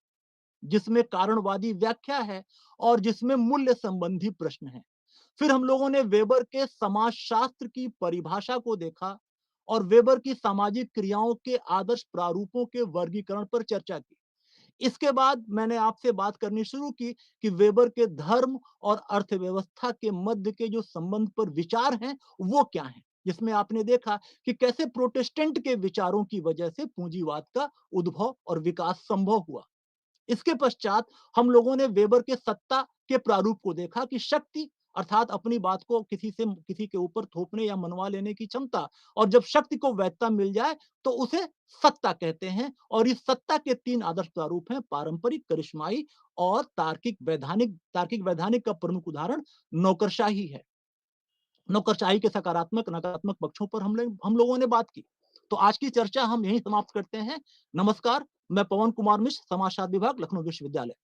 जिसमें कारणवादी व्याख्या है और जिसमें मूल्य संबंधी प्रश्न है। फिर हम लोगों ने वेबर के समाजशास्त्र की परिभाषा को देखा और वेबर की सामाजिक क्रियाओं के आदर्श प्रारूपों के वर्गीकरण पर चर्चा की। इसके बाद मैंने आपसे बात करनी शुरू की कि वेबर के धर्म और अर्थव्यवस्था के मध्य के जो संबंध पर विचार हैं, वो क्या हैं? जिसमें आपने देखा कि कैसे प्रोटेस्टेंट के विचारों की वजह से पूंजीवाद का उद्भव और विकास संभव हुआ। इसके पश्चात हम लोगों ने वेबर के सत्ता के प्रारूप को देखा कि शक्ति अर्थात अपनी बात को किसी के ऊपर थोपने या मनवा लेने की क्षमता, और जब शक्ति को वैधता मिल जाए तो उसे सत्ता कहते हैं। और इस सत्ता के तीन आदर्श प्रारूप हैं: पारंपरिक, करिश्माई और तार्किक वैधानिक। तार्किक वैधानिक का प्रमुख उदाहरण नौकरशाही है। नौकरशाही के सकारात्मक नकारात्मक पक्षों पर हम लोगों ने बात की। तो आज की चर्चा हम यहीं समाप्त करते हैं। नमस्कार। मैं पवन कुमार मिश्र, समाजशास्त्र विभाग, लखनऊ विश्वविद्यालय।